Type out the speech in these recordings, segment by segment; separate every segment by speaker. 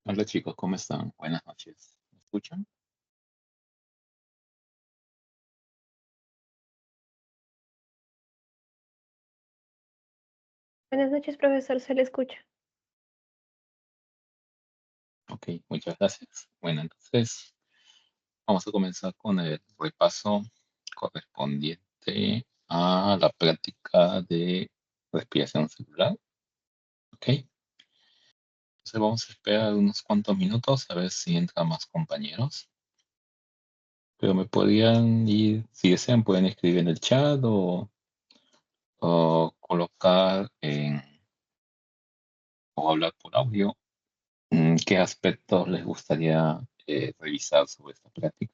Speaker 1: Hola chicos, ¿cómo están? Buenas noches. ¿Me escuchan?
Speaker 2: Buenas noches, profesor, se le escucha.
Speaker 1: Ok, muchas gracias. Bueno, entonces vamos a comenzar con el repaso correspondiente a la práctica de respiración celular. Ok, entonces vamos a esperar unos cuantos minutos a ver si entran más compañeros. Pero me podrían ir, si desean, pueden escribir en el chat o colocar o hablar por audio. ¿Qué aspectos les gustaría revisar sobre esta práctica?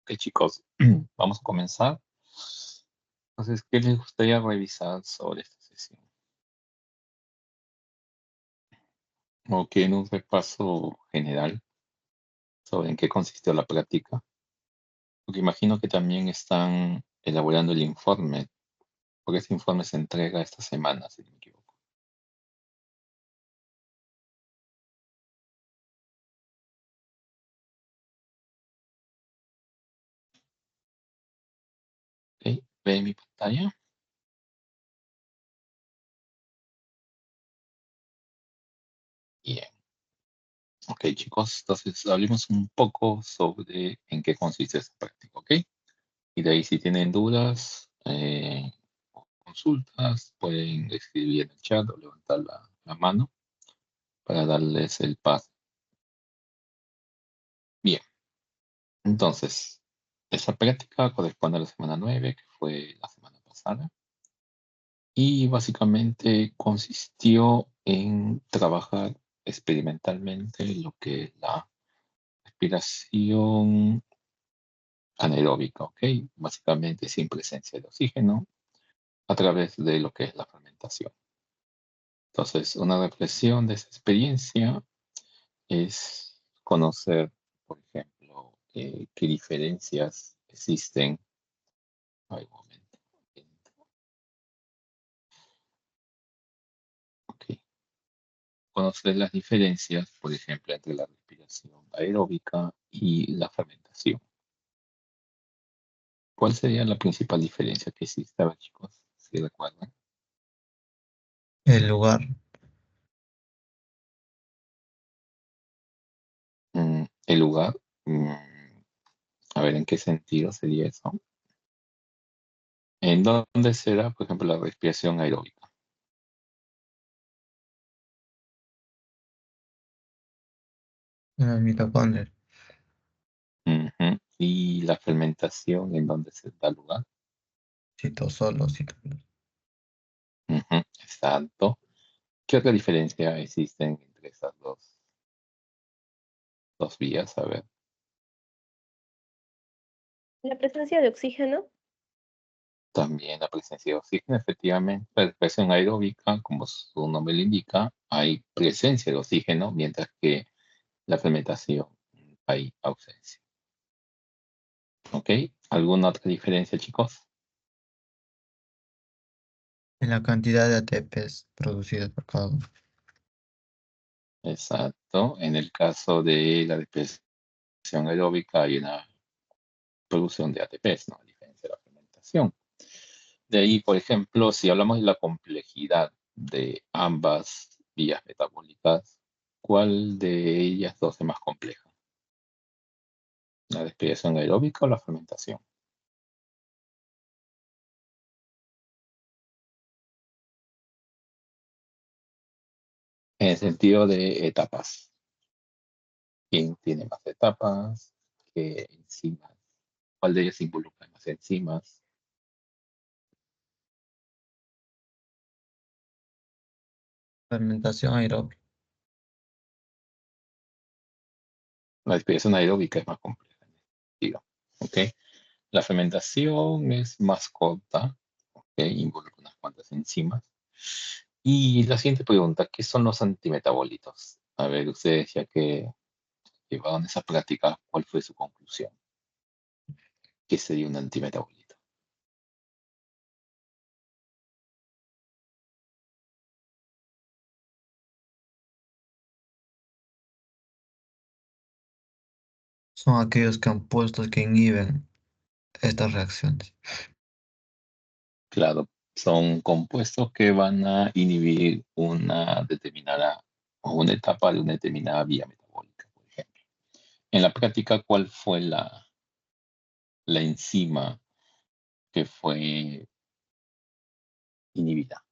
Speaker 1: Ok, chicos, vamos a comenzar. Entonces, ¿qué les gustaría revisar sobre esta sesión? O que en un repaso general sobre en qué consistió la práctica. Porque imagino que también están elaborando el informe, porque este informe se entrega esta semana, si no me equivoco. Ok, ¿ve mi pantalla? Bien. Ok, chicos, entonces hablemos un poco sobre en qué consiste esta práctica, ¿ok? Y de ahí, si tienen dudas o consultas, pueden escribir en el chat o levantar la mano para darles el paso. Bien, entonces, esta práctica corresponde a la semana 9, que fue la semana pasada, y básicamente consistió en trabajar experimentalmente lo que es la respiración anaeróbica, ¿ok? Básicamente sin presencia de oxígeno a través de lo que es la fermentación. Entonces, una reflexión de esa experiencia es conocer, por ejemplo, qué diferencias existen. Ay, un momento. Ok. Conocer las diferencias, por ejemplo, entre la respiración aeróbica y la fermentación. ¿Cuál sería la principal diferencia que existe? A ver, chicos, si recuerdan.
Speaker 3: El lugar.
Speaker 1: El lugar. mm, a ver, ¿en qué sentido sería eso? ¿En dónde será, por ejemplo, la respiración aeróbica?
Speaker 3: En las mitocondrias.
Speaker 1: Ujú. ¿Y la fermentación en dónde se da lugar?
Speaker 3: Citosolo, citoplasma.
Speaker 1: Ujú, exacto. ¿Qué otra diferencia existen entre esas dos vías? A ver,
Speaker 2: La presencia de oxígeno,
Speaker 1: también la presencia de oxígeno, efectivamente, la respiración aeróbica, como su nombre le indica, hay presencia de oxígeno, mientras que la fermentación hay ausencia. ¿Ok? ¿Alguna otra diferencia, chicos?
Speaker 3: En la cantidad de ATPs producidos por cada uno.
Speaker 1: Exacto. En el caso de la respiración aeróbica hay una producción de ATPs, ¿no? A diferencia de la fermentación. De ahí, por ejemplo, si hablamos de la complejidad de ambas vías metabólicas, ¿cuál de ellas dos es más compleja? ¿La respiración aeróbica o la fermentación? En el sentido de etapas. ¿Quién tiene más etapas? ¿Qué enzimas? ¿Cuál de ellas involucra más enzimas?
Speaker 3: Fermentación aeróbica.
Speaker 1: La respiración aeróbica es más compleja en ese sentido. ¿Ok? La fermentación es más corta, ¿ok? Involucra unas cuantas enzimas. Y la siguiente pregunta, ¿qué son los antimetabolitos? A ver, ustedes ya que llevaron esa práctica, ¿cuál fue su conclusión? ¿Qué sería un antimetabolito?
Speaker 3: Son aquellos compuestos que inhiben estas reacciones.
Speaker 1: Claro, son compuestos que van a inhibir una determinada o una etapa de una determinada vía metabólica, por ejemplo. En la práctica, ¿cuál fue la enzima que fue inhibida?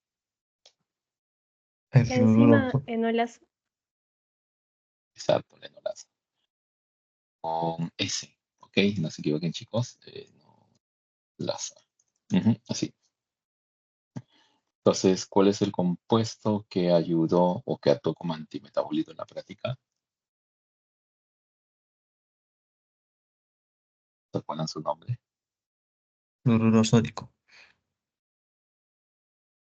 Speaker 3: El
Speaker 2: la
Speaker 3: fluoruro,
Speaker 2: enzima enolasa.
Speaker 1: Exacto, la enolasa. Con S, ¿ok? No se equivoquen, chicos. No, lasa. Ujú, así. Entonces, ¿cuál es el compuesto que ayudó o que actuó como antimetabolito en la práctica? ¿Se acuerdan su nombre?
Speaker 3: fluoruro sódico.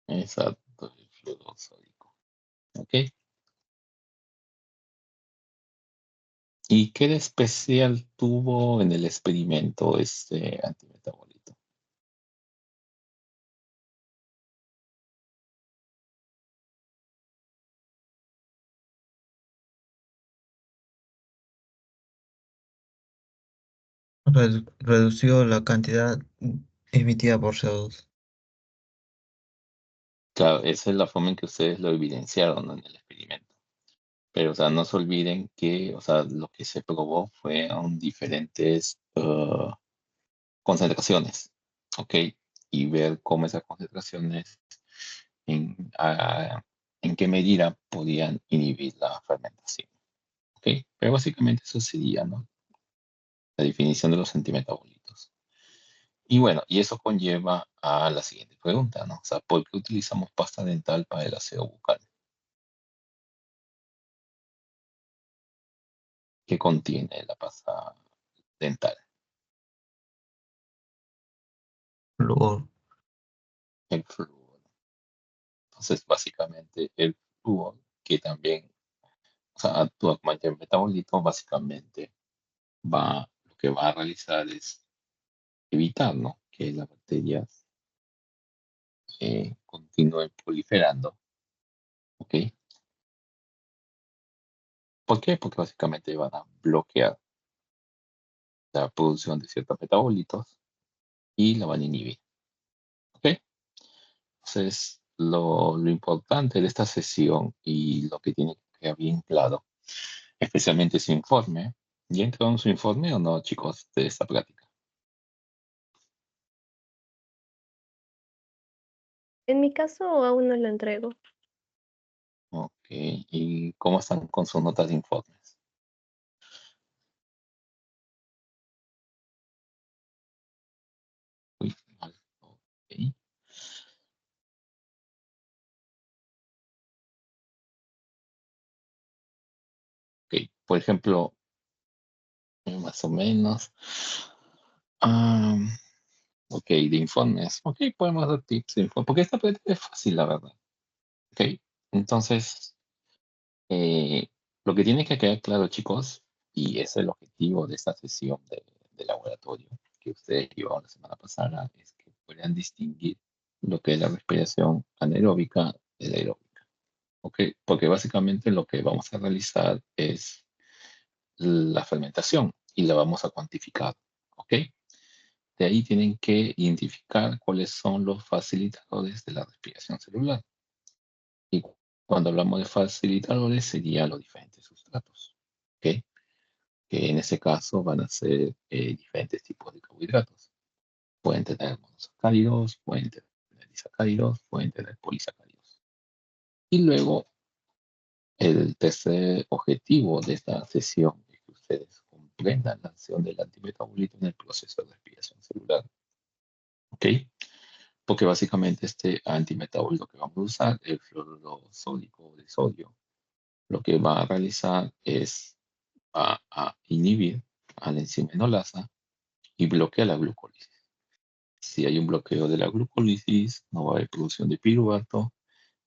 Speaker 1: Exacto, el fluoruro sódico. ¿Ok? ¿Y qué de especial tuvo en el experimento este antimetabolito?
Speaker 3: Redució la cantidad emitida por CO2.
Speaker 1: Claro, esa es la forma en que ustedes lo evidenciaron, ¿no? En el experimento. Pero, o sea, no se olviden que, o sea, lo que se probó fueron diferentes concentraciones, ¿ok? Y ver cómo esas concentraciones, en, ah, en qué medida podían inhibir la fermentación, ¿ok? Pero básicamente eso sería, ¿no? La definición de los antimetabolitos. Y bueno, y eso conlleva a la siguiente pregunta, ¿no? O sea, ¿por qué utilizamos pasta dental para el aseo bucal? ¿Qué contiene la pasta dental?
Speaker 3: Flúor.
Speaker 1: El flúor. Entonces, básicamente, el flúor, que también, o sea, actúa como antimetabolito, básicamente lo que va a realizar es evitar, ¿no? Que las bacterias continúen proliferando, ¿ok? ¿Por qué? Porque básicamente van a bloquear la producción de ciertos metabolitos y la van a inhibir. ¿Ok? Entonces, lo importante de esta sesión y lo que tiene que quedar bien claro, especialmente su informe. ¿Ya entraron su informe o no, chicos, de esta práctica?
Speaker 2: En mi caso, aún no lo entrego.
Speaker 1: Ok. ¿Y cómo están con sus notas de informes? Uy, mal. Ok. Ok. Por ejemplo, más o menos. Ah, ok, de informes. Ok, podemos dar tips de informes. Porque esta práctica es fácil, la verdad. Ok. Entonces, Eh, lo que tiene que quedar claro, chicos, y es el objetivo de esta sesión de laboratorio que ustedes llevaron la semana pasada, es que puedan distinguir lo que es la respiración anaeróbica de la aeróbica. ¿Ok? Porque básicamente lo que vamos a realizar es la fermentación y la vamos a cuantificar. ¿Ok? De ahí tienen que identificar cuáles son los facilitadores de la respiración celular. Y cuando hablamos de facilitadores, serían los diferentes sustratos. ¿Ok? Que en ese caso van a ser diferentes tipos de carbohidratos. Pueden tener monosacáridos, pueden tener disacáridos, pueden tener polisacáridos. Y luego, el tercer objetivo de esta sesión es que ustedes comprendan la acción del antimetabolito en el proceso de respiración celular. ¿Ok? Porque básicamente este antimetabolito que vamos a usar, el fluoruro sódico de sodio, lo que va a realizar es a inhibir a la enzima enolasa y bloquea la glucólisis. Si hay un bloqueo de la glucólisis, no va a haber producción de piruvato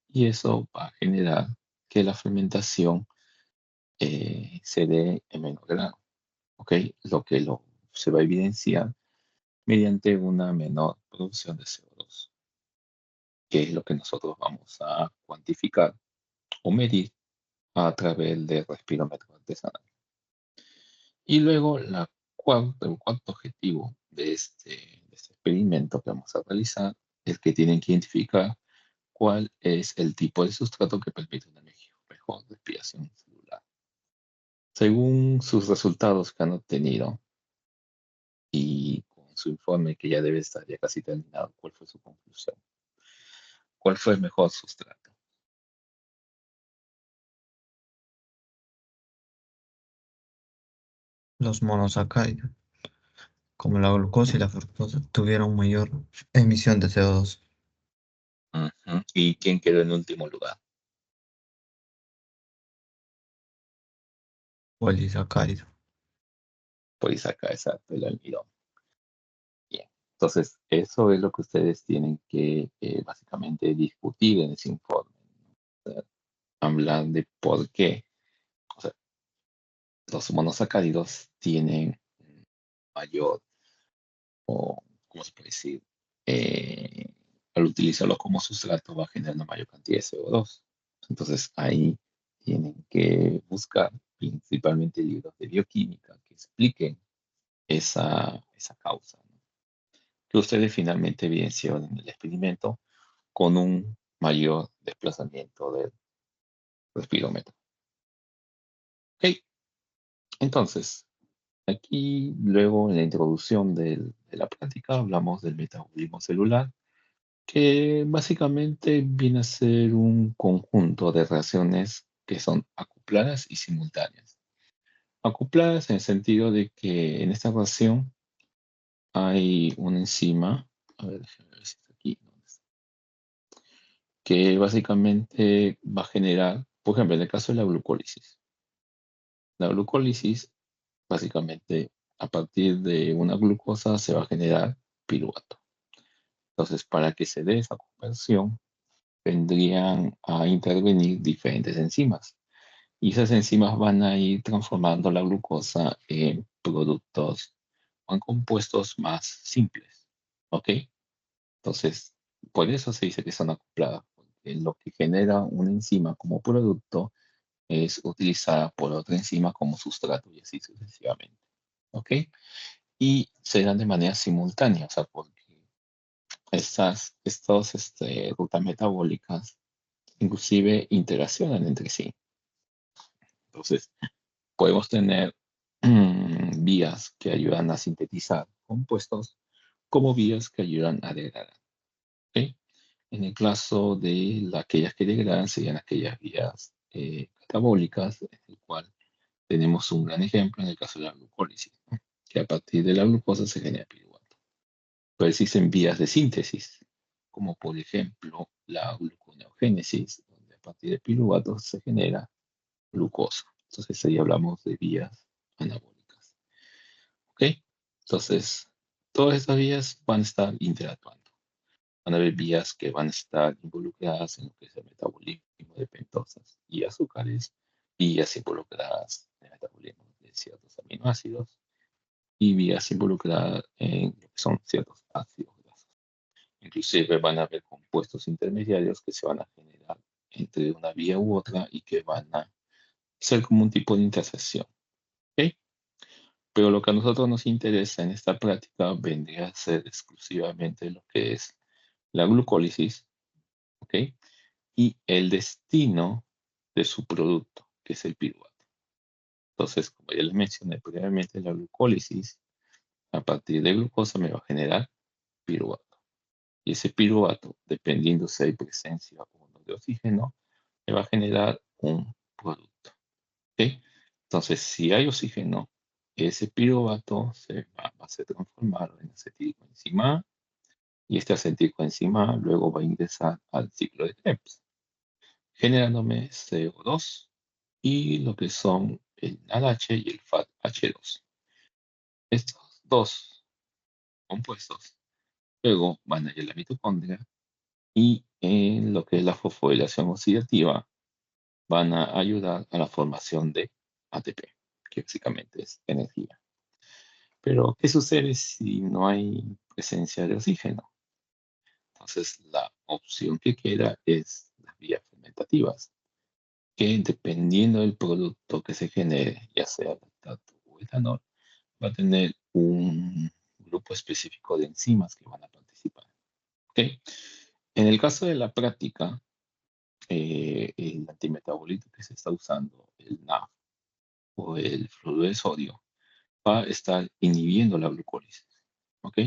Speaker 1: y eso va a generar que la fermentación se dé en menor grado. ¿Ok? Se va a evidenciar mediante una menor producción de CO2, que es lo que nosotros vamos a cuantificar o medir a través del respirómetro artesanal. Y luego el cuarto objetivo de este experimento que vamos a realizar es que tienen que identificar cuál es el tipo de sustrato que permite una mejor respiración celular. Según sus resultados que han obtenido y con su informe que ya debe estar ya casi terminado, ¿cuál fue su conclusión? ¿Cuál fue el mejor sustrato?
Speaker 3: Los monosacáridos, como la glucosa y la fructosa, tuvieron mayor emisión de CO2.
Speaker 1: Ujú. ¿Y quién quedó en último lugar?
Speaker 3: Polisacárido.
Speaker 1: Polisacárido, exacto, el almidón. Bien. Entonces, eso es lo que ustedes tienen que básicamente discutir en ese informe, ¿no? O sea, hablar de por qué, o sea, los monosacáridos tienen mayor, o ¿cómo se puede decir? Eh, Al utilizarlo como sustrato va a generar una mayor cantidad de CO2. Entonces ahí tienen que buscar principalmente libros de bioquímica que expliquen esa causa, ¿no? Que ustedes finalmente evidenciaron en el experimento con un mayor desplazamiento del respirómetro. Ok, entonces, aquí luego en la introducción de la práctica hablamos del metabolismo celular, que básicamente viene a ser un conjunto de reacciones que son acopladas y simultáneas. Acopladas en el sentido de que en esta reacción hay una enzima, a ver, déjame ver si está aquí, ¿dónde está? Que básicamente va a generar, por ejemplo, en el caso de la glucólisis básicamente a partir de una glucosa se va a generar piruvato. Entonces, para que se dé esa conversión, vendrían a intervenir diferentes enzimas. Y esas enzimas van a ir transformando la glucosa en productos o en compuestos más simples. ¿Ok? Entonces, por eso se dice que son acopladas, porque lo que genera una enzima como producto es utilizada por otra enzima como sustrato y así sucesivamente. ¿Ok? Y se dan de manera simultánea, o sea, porque estos rutas metabólicas inclusive interaccionan entre sí. Entonces, podemos tener vías que ayudan a sintetizar compuestos como vías que ayudan a degradar. ¿Ok? En el caso de aquellas que degradan serían aquellas vías catabólicas, en el cual tenemos un gran ejemplo en el caso de la glucólisis, ¿no? Que a partir de la glucosa se genera piruvato. Pero existen vías de síntesis, como por ejemplo la gluconeogénesis, donde a partir de piruvato se genera glucosa. Entonces ahí hablamos de vías anabólicas. ¿Ok? Entonces, todas estas vías van a estar interactuando. Van a haber vías que van a estar involucradas en lo que es el metabolismo de pentosas y azúcares, vías involucradas en el metabolismo de ciertos aminoácidos y vías involucradas en lo que son ciertos ácidos grasos. Inclusive van a haber compuestos intermediarios que se van a generar entre una vía u otra y que van a ser como un tipo de intersección. ¿Ok? Pero lo que a nosotros nos interesa en esta práctica vendría a ser exclusivamente lo que es la glucólisis, ¿ok? Y el destino de su producto, que es el piruvato. Entonces, como ya les mencioné previamente, la glucólisis, a partir de glucosa me va a generar piruvato. Y ese piruvato, dependiendo si hay presencia o no de oxígeno, me va a generar un producto. ¿Ok? Entonces, si hay oxígeno, ese piruvato se va a ser transformado en acetilcoenzima A, y este acetilcoenzima A luego va a ingresar al ciclo de Krebs, generándome CO2 y lo que son el NADH y el FADH2. Estos dos compuestos luego van a ir a la mitocondria y en lo que es la fosforilación oxidativa van a ayudar a la formación de ATP, que básicamente es energía. Pero, ¿qué sucede si no hay presencia de oxígeno? Entonces, la opción que queda es las vías fermentativas, que dependiendo del producto que se genere, ya sea lactato o etanol, va a tener un grupo específico de enzimas que van a participar. ¿Ok? En el caso de la práctica, el antimetabolito que se está usando, el NAF o el fluoruro de sodio, va a estar inhibiendo la glucólisis. ¿Ok?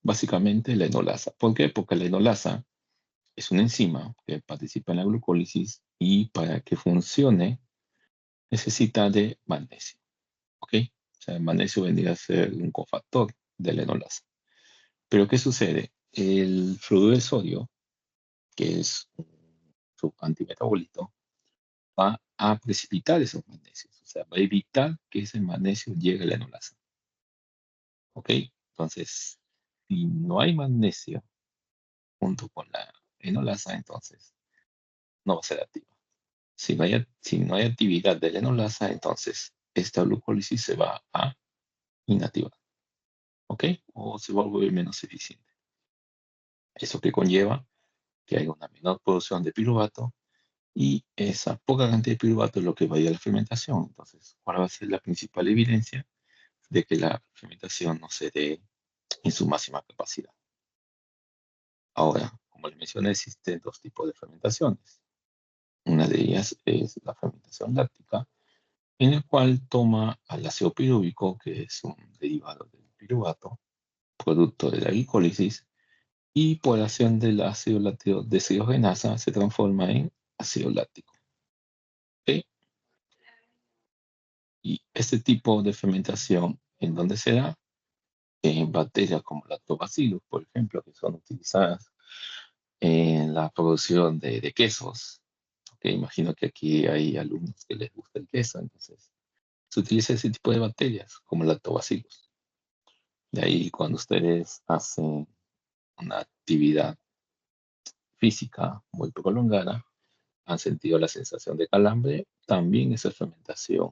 Speaker 1: Básicamente la enolasa. ¿Por qué? Porque la enolasa es una enzima que participa en la glucólisis y para que funcione necesita de magnesio. ¿Ok? O sea, el magnesio vendría a ser un cofactor de la enolasa. Pero ¿qué sucede? El fluoruro de sodio, que es un antimetabolito, va a precipitar esos magnesios. O sea, va a evitar que ese magnesio llegue a la enolasa. ¿Ok? Entonces, si no hay magnesio junto con la enolasa, entonces no va a ser activa. Si no hay actividad de la enolasa, entonces esta glucólisis se va a inactivar. ¿Ok? O se va a volver menos eficiente. Eso que conlleva que haya una menor producción de piruvato y esa poca cantidad de piruvato es lo que va a ir a la fermentación. Entonces, ¿cuál va a ser la principal evidencia de que la fermentación no se dé en su máxima capacidad? Ahora, como les mencioné, existen dos tipos de fermentaciones. Una de ellas es la fermentación láctica, en el cual toma al ácido pirúvico, que es un derivado del piruvato, producto de la glicólisis, y por acción del ácido láctico deshidrogenasa se transforma en ácido láctico. ¿Ok? Y este tipo de fermentación, ¿en dónde se da? En bacterias como lactobacillus, por ejemplo, que son utilizadas en la producción de quesos. Okay, imagino que aquí hay alumnos que les gusta el queso, entonces se utiliza ese tipo de bacterias como lactobacillus. De ahí cuando ustedes hacen una actividad física muy prolongada, han sentido la sensación de calambre, también esa es fermentación.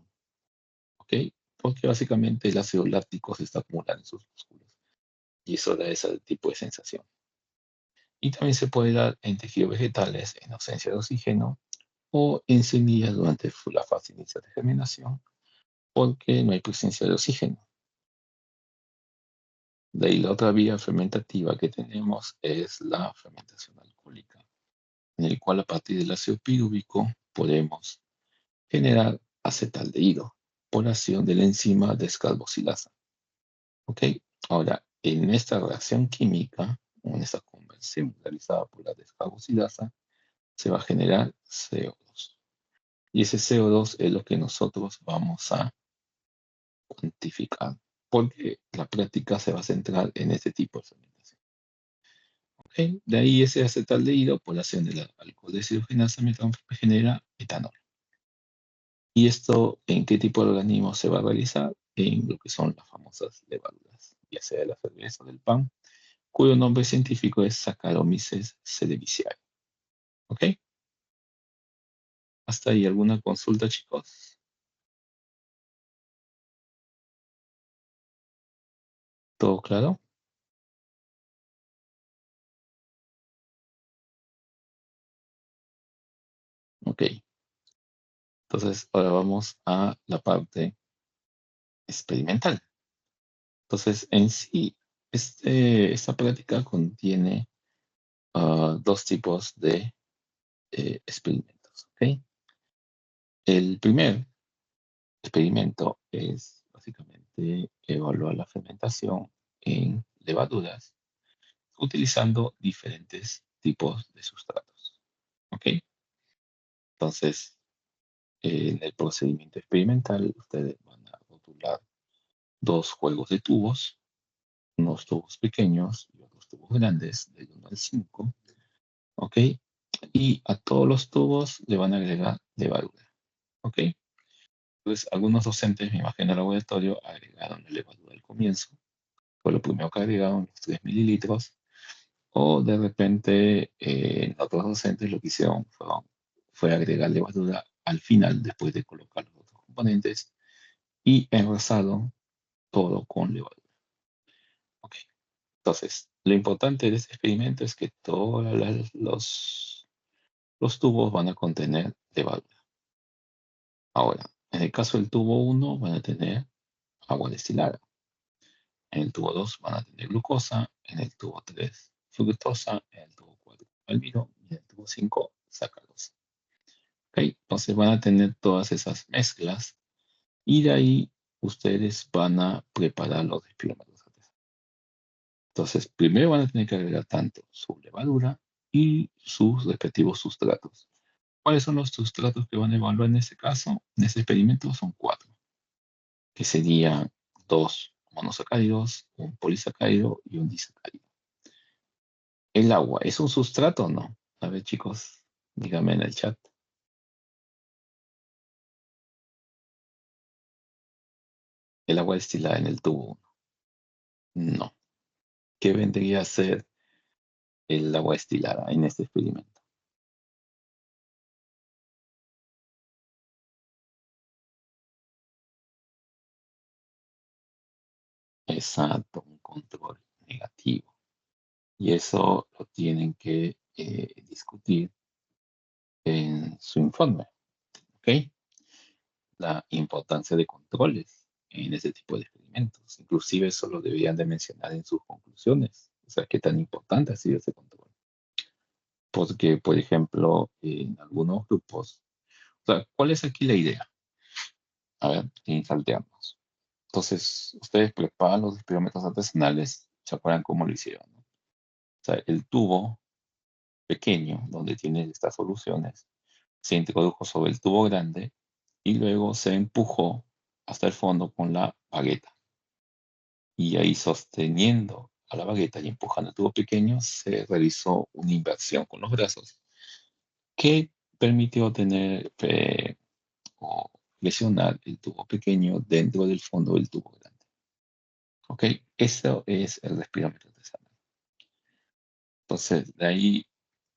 Speaker 1: ¿Ok? Porque básicamente el ácido láctico se está acumulando en sus músculos y eso da ese tipo de sensación. Y también se puede dar en tejidos vegetales en ausencia de oxígeno o en semillas durante la fase inicial de germinación porque no hay presencia de oxígeno. De ahí la otra vía fermentativa que tenemos es la fermentación alcohólica, en el cual a partir del ácido pirúvico podemos generar acetaldehído por acción de la enzima descarboxilasa. ¿Ok? Ahora, en esta reacción química, o en esta conversión realizada por la descarboxilasa, se va a generar CO2. Y ese CO2 es lo que nosotros vamos a cuantificar, porque la práctica se va a centrar en este tipo de fermentación. ¿Ok? De ahí ese acetaldehído, por la acción del alcohol deshidrogenasa, genera etanol. ¿Y esto en qué tipo de organismo se va a realizar? En lo que son las famosas levaduras, ya sea de la cerveza o del pan, cuyo nombre científico es Saccharomyces cerevisiae. ¿Ok? Hasta ahí, ¿alguna consulta, chicos? ¿Todo claro? Ok. Entonces, ahora vamos a la parte experimental. Entonces, en sí, esta práctica contiene dos tipos de experimentos. ¿Ok? El primer experimento es básicamente evaluar la fermentación en levaduras utilizando diferentes tipos de sustratos. ¿Ok? Entonces, en el procedimiento experimental, ustedes van a rotular dos juegos de tubos, unos tubos pequeños y otros tubos grandes, del 1 al 5. ¿Ok? Y a todos los tubos le van a agregar levadura. ¿Ok? Entonces, algunos docentes, me imagino, en el laboratorio agregaron la levadura al comienzo. Fue lo primero que agregaron, unos 3 mililitros. O de repente, otros docentes lo que hicieron fue agregar levadura al final, después de colocar los otros componentes, y envasaron todo con levadura. Ok. Entonces, lo importante de este experimento es que todos los tubos van a contener levadura. Ahora, en el caso del tubo 1 van a tener agua destilada. En el tubo 2 van a tener glucosa. En el tubo 3, fructosa. En el tubo 4, almidón. Y en el tubo 5, sacarosa. Ok, entonces van a tener todas esas mezclas. Y de ahí ustedes van a preparar los despilómetros artesanales. Entonces, primero van a tener que agregar tanto su levadura y sus respectivos sustratos. ¿Cuáles son los sustratos que van a evaluar en este caso? En este experimento son 4, que serían 2 monosacáridos, un polisacárido y un disacárido. ¿El agua es un sustrato o no? A ver, chicos, díganme en el chat. El agua destilada en el tubo 1. No. ¿Qué vendría a ser el agua destilada en este experimento? Exacto, un control negativo. Y eso lo tienen que discutir en su informe. ¿Ok? La importancia de controles en este tipo de experimentos. Inclusive eso lo deberían de mencionar en sus conclusiones. O sea, qué tan importante ha sido ese control. Porque, por ejemplo, en algunos grupos, o sea, ¿cuál es aquí la idea? A ver, sin saltearnos. Entonces, ustedes preparan los experimentos artesanales, ¿se acuerdan cómo lo hicieron? ¿No? O sea, el tubo pequeño donde tiene estas soluciones se introdujo sobre el tubo grande y luego se empujó hasta el fondo con la bagueta. Y ahí sosteniendo a la bagueta y empujando el tubo pequeño, se realizó una inversión con los brazos que permitió tener o presionar el tubo pequeño dentro del fondo del tubo grande. ¿Ok? Eso es el respirómetro artesanal. Entonces, de ahí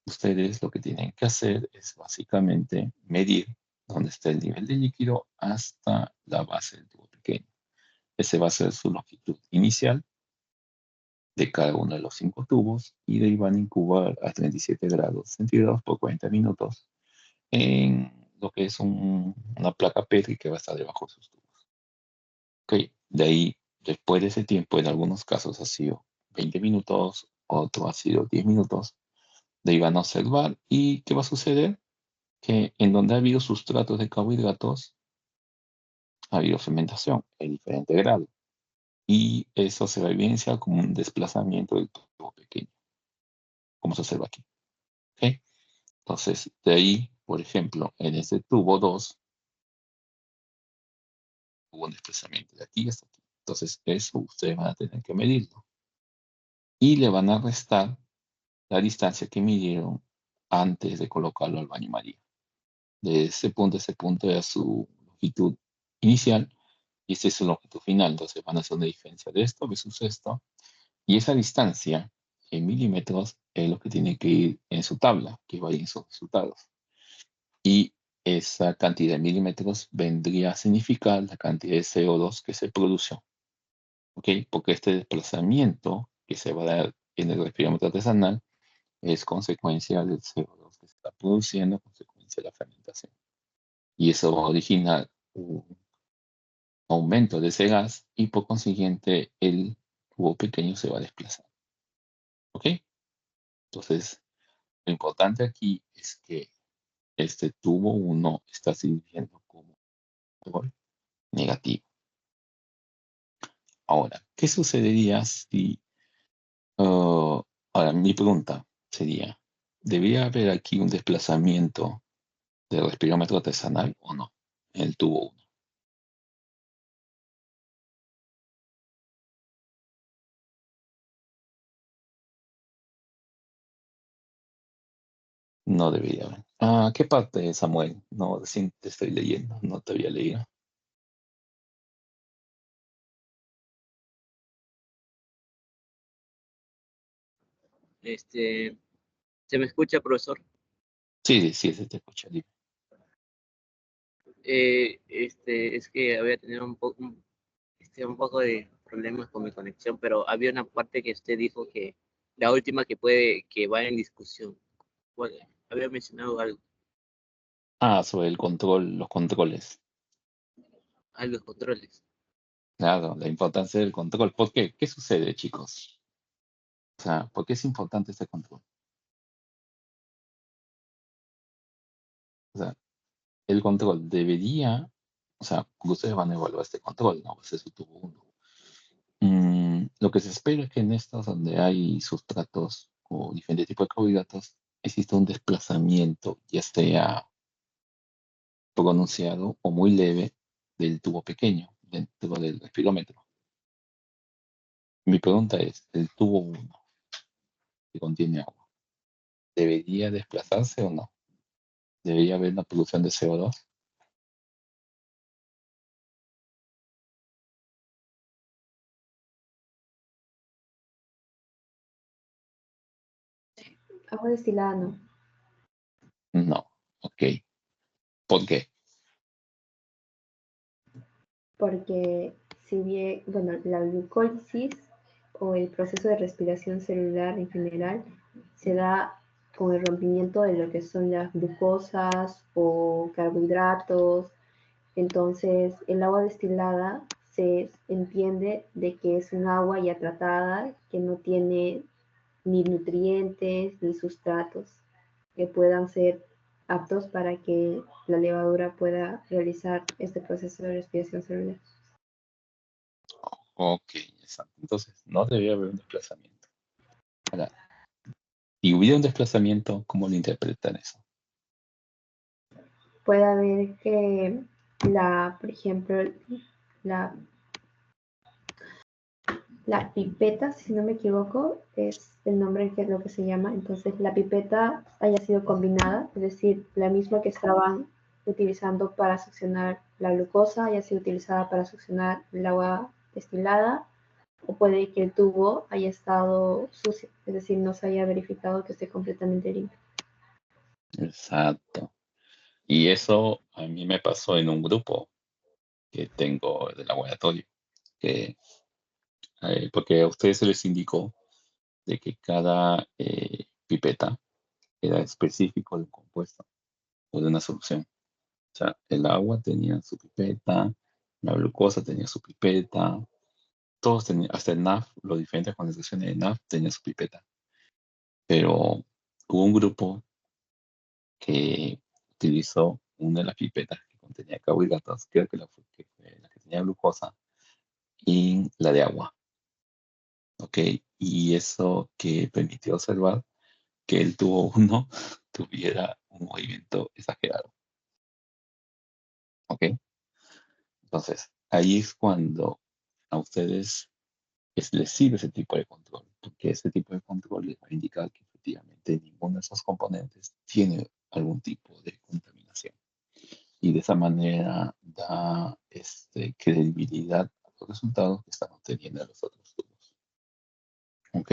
Speaker 1: ustedes lo que tienen que hacer es básicamente medir dónde está el nivel de líquido hasta la base del tubo pequeño. Ese va a ser su longitud inicial de cada uno de los 5 tubos y de ahí van a incubar a 37 grados centígrados por 40 minutos en lo que es una placa Petri que va a estar debajo de sus tubos. Ok, de ahí Después de ese tiempo, en algunos casos ha sido 20 minutos, otro ha sido 10 minutos, de ahí van a observar. ¿Y qué va a suceder? Que en donde ha habido sustratos de carbohidratos, ha habido fermentación en diferente grado. Y eso se va a evidenciar como un desplazamiento del tubo pequeño, como se observa aquí. ¿Ok? Entonces, de ahí, por ejemplo, en ese tubo 2 hubo un desplazamiento de aquí hasta aquí. Entonces, eso ustedes van a tener que medirlo. Y le van a restar la distancia que midieron antes de colocarlo al baño María. De ese punto a ese punto era su longitud inicial y esta es su longitud final. Entonces van a hacer una diferencia de esto versus esto. Y esa distancia en milímetros es lo que tiene que ir en su tabla, que va a ir en sus resultados. Y esa cantidad de milímetros vendría a significar la cantidad de CO2 que se produjo. ¿Ok? Porque este desplazamiento que se va a dar en el respirómetro artesanal es consecuencia del CO2 que se está produciendo, consecuencia de la fermentación. Y eso va a originar un aumento de ese gas y por consiguiente el tubo pequeño se va a desplazar. ¿Ok? Entonces, lo importante aquí es que este tubo 1 está sirviendo como control negativo. Ahora, ¿qué sucedería si... ahora, mi pregunta sería, ¿debería haber aquí un desplazamiento del respirómetro artesanal o no en el tubo 1? No debería haber. ¿Qué parte, Samuel? No, recién te estoy leyendo, no te había leído.
Speaker 4: Este, ¿Se me escucha, profesor?
Speaker 1: Sí, sí, se te escucha. Dime.
Speaker 4: Es que había tenido un poco de problemas con mi conexión, pero había una parte que usted dijo que la última que va en discusión. Bueno, había mencionado
Speaker 1: Sobre el control, los controles.
Speaker 4: algo de controles.
Speaker 1: Claro, la importancia del control. ¿Por qué? ¿Qué sucede, chicos? O sea, ¿por qué es importante este control? O sea, el control debería, o sea, ustedes van a evaluar este control, ¿no? Ese es su tubo 1. Lo que se espera es que en estos donde hay sustratos o diferentes tipos de carbohidratos, exista un desplazamiento, ya sea pronunciado o muy leve, del tubo pequeño dentro del respirómetro. Mi pregunta es, ¿el tubo 1 que contiene agua debería desplazarse o no? ¿Debería haber una producción de CO2?
Speaker 2: Agua destilada no,
Speaker 1: No. Ok. ¿Por qué?
Speaker 2: porque si bien, bueno, la glucólisis o el proceso de respiración celular en general se da con el rompimiento de lo que son las glucosas o carbohidratos. Entonces, el agua destilada se entiende de que es un agua ya tratada, que no tiene ni nutrientes ni sustratos que puedan ser aptos para que la levadura pueda realizar este proceso de respiración celular.
Speaker 1: Ok, exacto. Entonces, no debería haber un desplazamiento. Ahora, si hubiera un desplazamiento, ¿cómo lo interpretan eso?
Speaker 2: Puede haber que por ejemplo, la, la pipeta, si no me equivoco, es el nombre que es lo que se llama. Entonces, la pipeta haya sido combinada, es decir, la misma que estaban utilizando para succionar la glucosa haya sido utilizada para succionar el agua destilada, o puede que el tubo haya estado sucio, es decir, no se haya verificado que esté completamente limpio.
Speaker 1: Exacto. Y eso a mí me pasó en un grupo que tengo del laboratorio, que, porque a ustedes se les indicó de que cada pipeta era específico de un compuesto o de una solución. O sea, el agua tenía su pipeta, la glucosa tenía su pipeta, todos tenían, hasta el NAF, los diferentes concentraciones de NAF tenían su pipeta. Pero hubo un grupo que utilizó una de las pipetas que contenía carbohidratos, creo que que fue la que tenía glucosa, y la de agua. ¿Ok? Y eso que permitió observar que el tubo 1 tuviera un movimiento exagerado. ¿Ok? Entonces, ahí es cuando a ustedes les sirve ese tipo de control, porque ese tipo de control les va a indicar que efectivamente ninguno de esos componentes tiene algún tipo de contaminación. Y de esa manera da credibilidad a los resultados que están obteniendo los otros tubos. ¿Ok?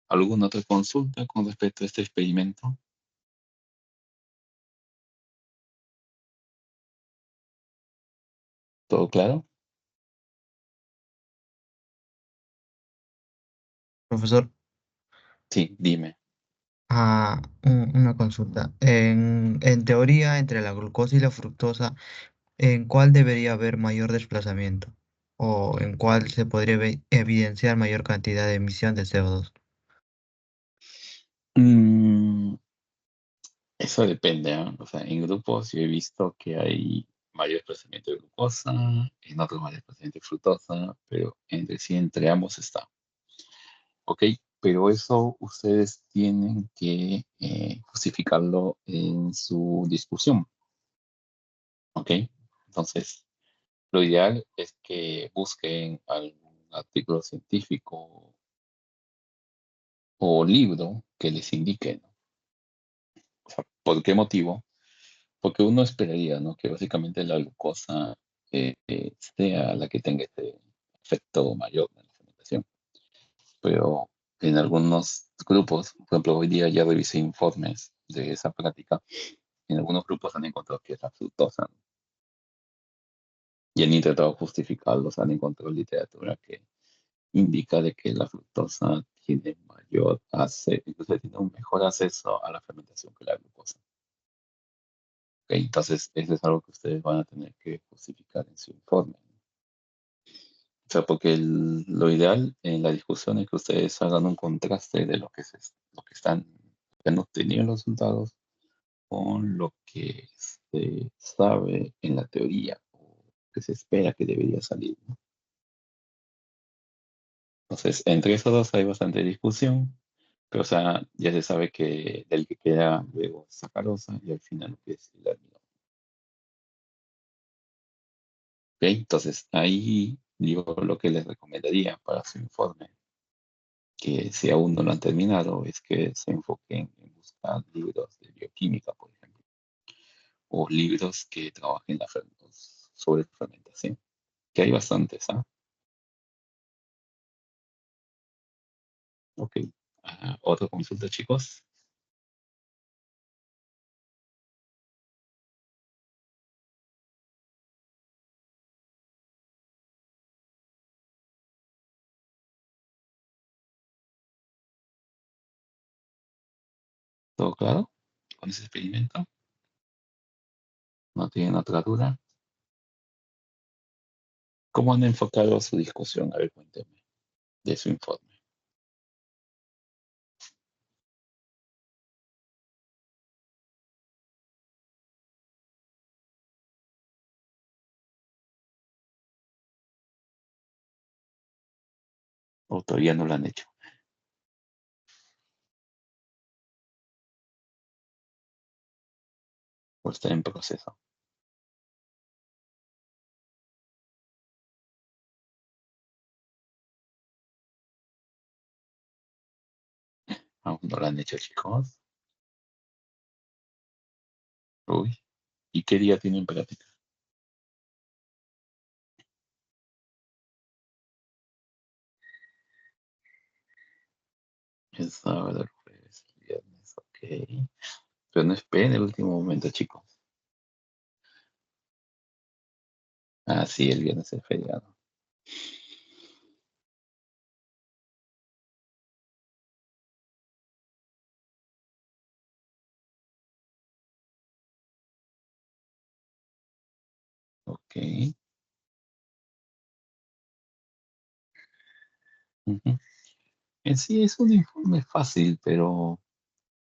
Speaker 1: ¿Alguna otra consulta con respecto a este experimento? ¿Todo claro?
Speaker 3: Profesor,
Speaker 1: Sí, dime.
Speaker 3: una consulta. En teoría, entre la glucosa y la fructosa, ¿en cuál debería haber mayor desplazamiento? ¿O en cuál se podría evidenciar mayor cantidad de emisión de CO2?
Speaker 1: Mm, Eso depende, ¿ah? O sea, en grupos yo he visto que hay mayor desplazamiento de glucosa, en otros mayor desplazamiento de fructosa, pero entre ambos está. ¿Ok? Pero eso ustedes tienen que justificarlo en su discusión. ¿Ok? Entonces, lo ideal es que busquen algún artículo científico o libro que les indique, ¿no? O sea, ¿por qué motivo? Porque uno esperaría, ¿no? Que básicamente la glucosa sea la que tenga este efecto mayor en la fermentación. Pero en algunos grupos, por ejemplo, hoy día ya revisé informes de esa práctica, en algunos grupos han encontrado que es la fructosa, ¿no? Y han intentado justificarlos, han encontrado literatura que indica de que la fructosa tiene mayor acceso, incluso tiene un mejor acceso a la fermentación que la glucosa. Ok, entonces, eso es algo que ustedes van a tener que justificar en su informe. O sea, porque lo ideal en la discusión es que ustedes hagan un contraste de lo que están, que han obtenido los resultados con lo que se sabe en la teoría o que se espera que debería salir, ¿no? Entonces, entre esos dos hay bastante discusión, pero o sea, ya se sabe que del que queda luego sacarosa y al final lo que es el almidón. ¿Ok? Entonces, ahí digo lo que les recomendaría para su informe, que si aún no lo han terminado, es que se enfoquen en buscar libros de bioquímica, por ejemplo, o libros que trabajen sobre fermentación, que hay bastantes, ¿ah? Ok. Otra consulta, chicos. ¿Todo claro con ese experimento? ¿No tienen otra duda? ¿Cómo han enfocado su discusión? A ver, cuéntenme de su informe. ¿O todavía no lo han hecho? ¿O está en proceso? ¿Aún no lo han hecho, chicos? Uy. ¿Y qué día tienen práctica? El sábado, el jueves, el viernes, ok. Pero no esperen el último momento, chicos. Ah, sí, el viernes es feriado. Ok. Ujú. En sí es un informe fácil, pero o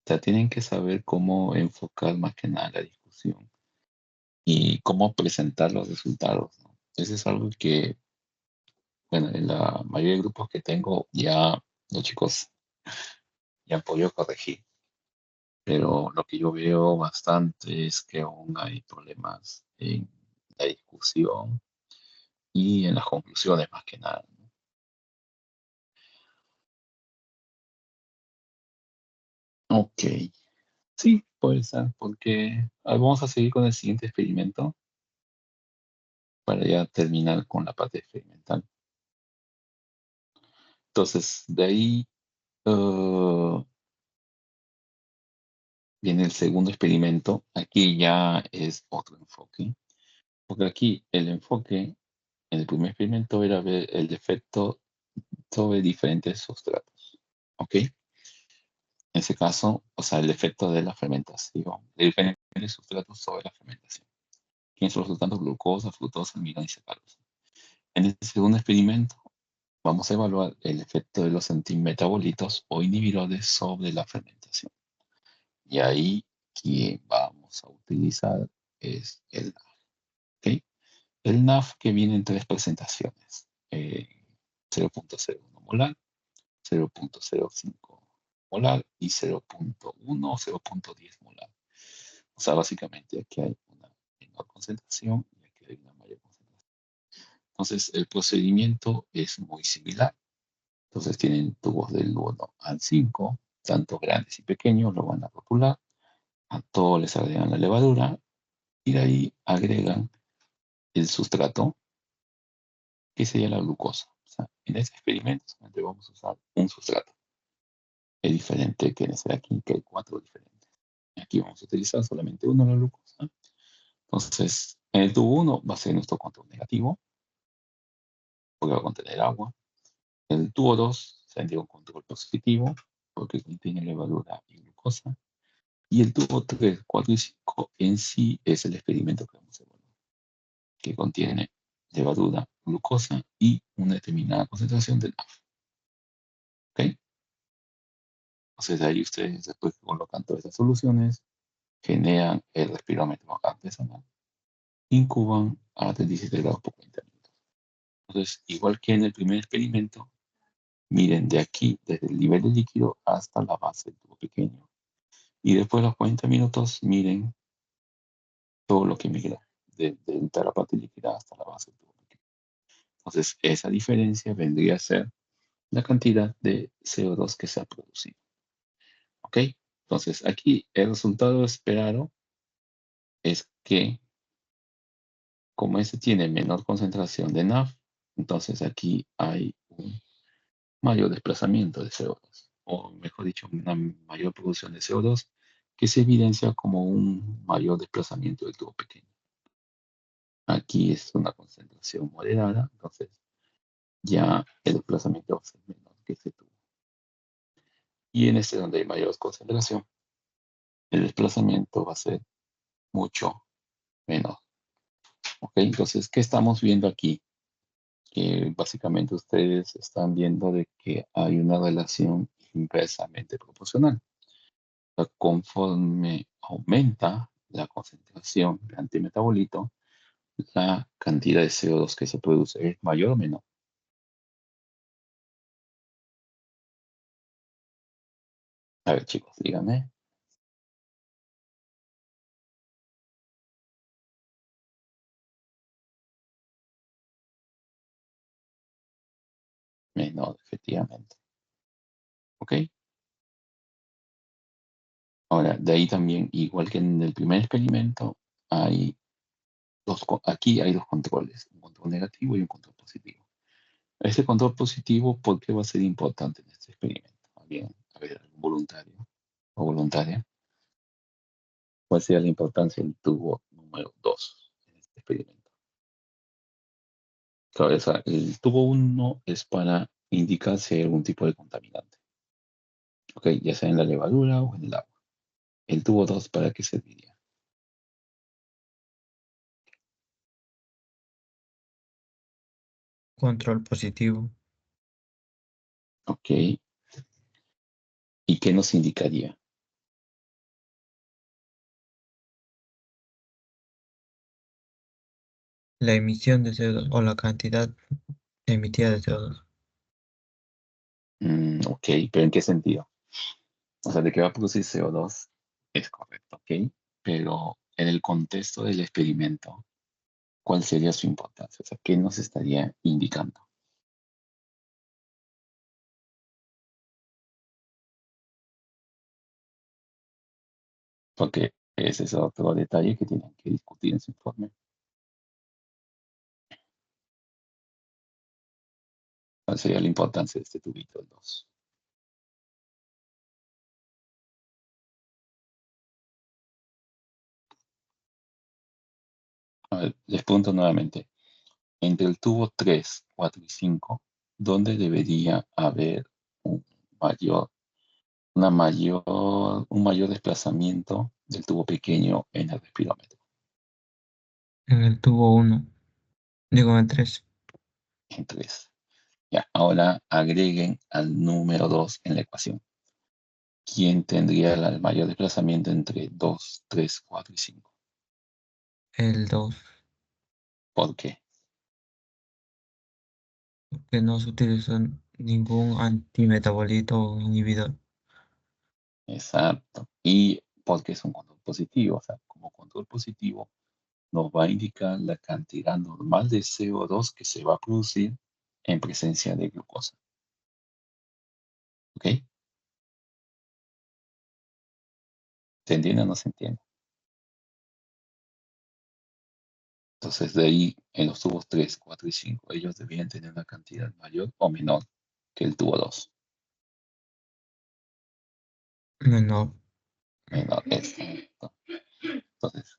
Speaker 1: sea, tienen que saber cómo enfocar más que nada la discusión y cómo presentar los resultados, ¿no? Eso es algo que, bueno, en la mayoría de grupos que tengo ya los chicos ya han podido corregir, pero lo que yo veo bastante es que aún hay problemas en la discusión y en las conclusiones más que nada, ¿no? Ok, sí, puede ser, porque vamos a seguir con el siguiente experimento para ya terminar con la parte experimental. Entonces, de ahí viene el segundo experimento. Aquí ya es otro enfoque, porque aquí el enfoque en el primer experimento era ver el efecto sobre diferentes sustratos. ¿Ok? En ese caso, o sea, el efecto de la fermentación, de diferentes sustratos sobre la fermentación. ¿Quiénes son los sustratos? Glucosa, fructosa, almidón y sacarosa. En el segundo experimento, vamos a evaluar el efecto de los antimetabolitos o inhibidores sobre la fermentación. Y ahí quien vamos a utilizar es el NAF. ¿Ok? El NAF que viene en tres presentaciones. 0.01 molar, 0.05 molar y 0.1 o 0.10 molar. O sea, básicamente aquí hay una menor concentración y aquí hay una mayor concentración. Entonces, el procedimiento es muy similar. Entonces, tienen tubos del 1 al 5, tanto grandes y pequeños, lo van a rotular. A todo les agregan la levadura y de ahí agregan el sustrato, que sería la glucosa. O sea, en este experimento solamente vamos a usar un sustrato. Es diferente que en este de aquí, que hay cuatro diferentes. Aquí vamos a utilizar solamente uno, la glucosa. Entonces, en el tubo 1 va a ser nuestro control negativo, porque va a contener agua. En el tubo 2 tendría un control positivo, porque contiene levadura y glucosa. Y el tubo 3, 4 y 5 en sí es el experimento que vamos a evaluar, que contiene levadura, glucosa y una determinada concentración de NAF. ¿Ok? Entonces ahí ustedes después que colocan todas estas soluciones, generan el respirómetro artesanal, incuban a 37 grados por 40 minutos. Entonces, igual que en el primer experimento, miren de aquí, desde el nivel de líquido hasta la base del tubo pequeño. Y después de los 40 minutos, miren todo lo que migra, desde la parte líquida hasta la base del tubo pequeño. Entonces, esa diferencia vendría a ser la cantidad de CO2 que se ha producido. ¿Ok? Entonces, aquí el resultado esperado es que, como este tiene menor concentración de NAF, entonces aquí hay un mayor desplazamiento de CO2, o mejor dicho, una mayor producción de CO2 que se evidencia como un mayor desplazamiento del tubo pequeño. Aquí es una concentración moderada, entonces ya el desplazamiento va a ser menor que ese tubo. Y en este donde hay mayor concentración, el desplazamiento va a ser mucho menor. ¿Ok? Entonces, ¿qué estamos viendo aquí? Que básicamente ustedes están viendo de que hay una relación inversamente proporcional. O sea, conforme aumenta la concentración de antimetabolito, la cantidad de CO2 que se produce es mayor o menor. A ver, chicos, díganme. Menor, efectivamente. ¿Ok? Ahora, de ahí también, igual que en el primer experimento, hay aquí hay dos controles, un control negativo y un control positivo. Este control positivo, ¿por qué va a ser importante en este experimento? Bien, a ver, algún voluntario o voluntaria, ¿cuál sería la importancia del tubo número 2 en este experimento? Claro, o sea, el tubo 1 es para indicar si hay algún tipo de contaminante, ¿ok? Ya sea en la levadura o en el agua. El tubo 2, ¿para qué serviría?
Speaker 3: Control positivo.
Speaker 1: Ok. ¿Y qué nos indicaría?
Speaker 3: La emisión de CO2 o la cantidad emitida de CO2.
Speaker 1: Ok, pero ¿en qué sentido? O sea, de que va a producir CO2 es correcto, ok. Pero en el contexto del experimento, ¿cuál sería su importancia? O sea, ¿qué nos estaría indicando? Porque ese es otro detalle que tienen que discutir en su informe. ¿Cuál sería la importancia de este tubito 2? A ver, les pregunto nuevamente. Entre el tubo 3, 4 y 5, ¿dónde debería haber un mayor, un mayor desplazamiento del tubo pequeño en el respirómetro?
Speaker 3: En el tubo 1, digo en el 3,
Speaker 1: En 3. Ya, ahora agreguen al número 2 en la ecuación. ¿Quién tendría el mayor desplazamiento entre 2, 3, 4 y 5?
Speaker 3: el 2,
Speaker 1: ¿Por qué?
Speaker 3: que no se utilizó ningún antimetabolito o inhibidor.
Speaker 1: Exacto. Y porque es un control positivo. O sea, como control positivo nos va a indicar la cantidad normal de CO2 que se va a producir en presencia de glucosa. ¿Ok? ¿Se entiende o no se entiende? Entonces, de ahí, en los tubos 3, 4 y 5, ellos debían tener una cantidad mayor o menor que el tubo 2.
Speaker 3: Menor.
Speaker 1: Menor, exacto. Entonces,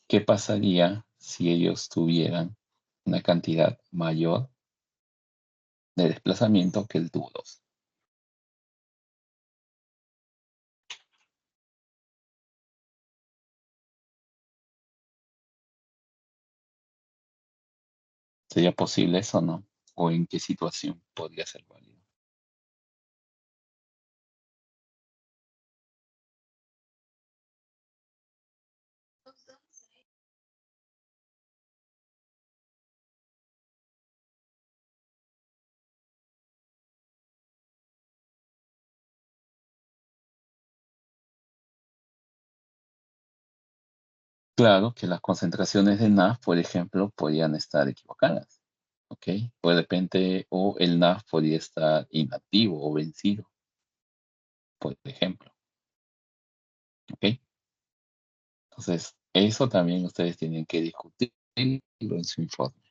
Speaker 1: ¿qué pasaría si ellos tuvieran una cantidad mayor de desplazamiento que el tubo 2? ¿Sería posible eso o no? ¿O en qué situación podría ser válido? Claro que las concentraciones de NAF, por ejemplo, podrían estar equivocadas, ¿ok? O de repente, o el NAF podría estar inactivo o vencido, por ejemplo, ¿ok? Entonces, eso también ustedes tienen que discutirlo en su informe.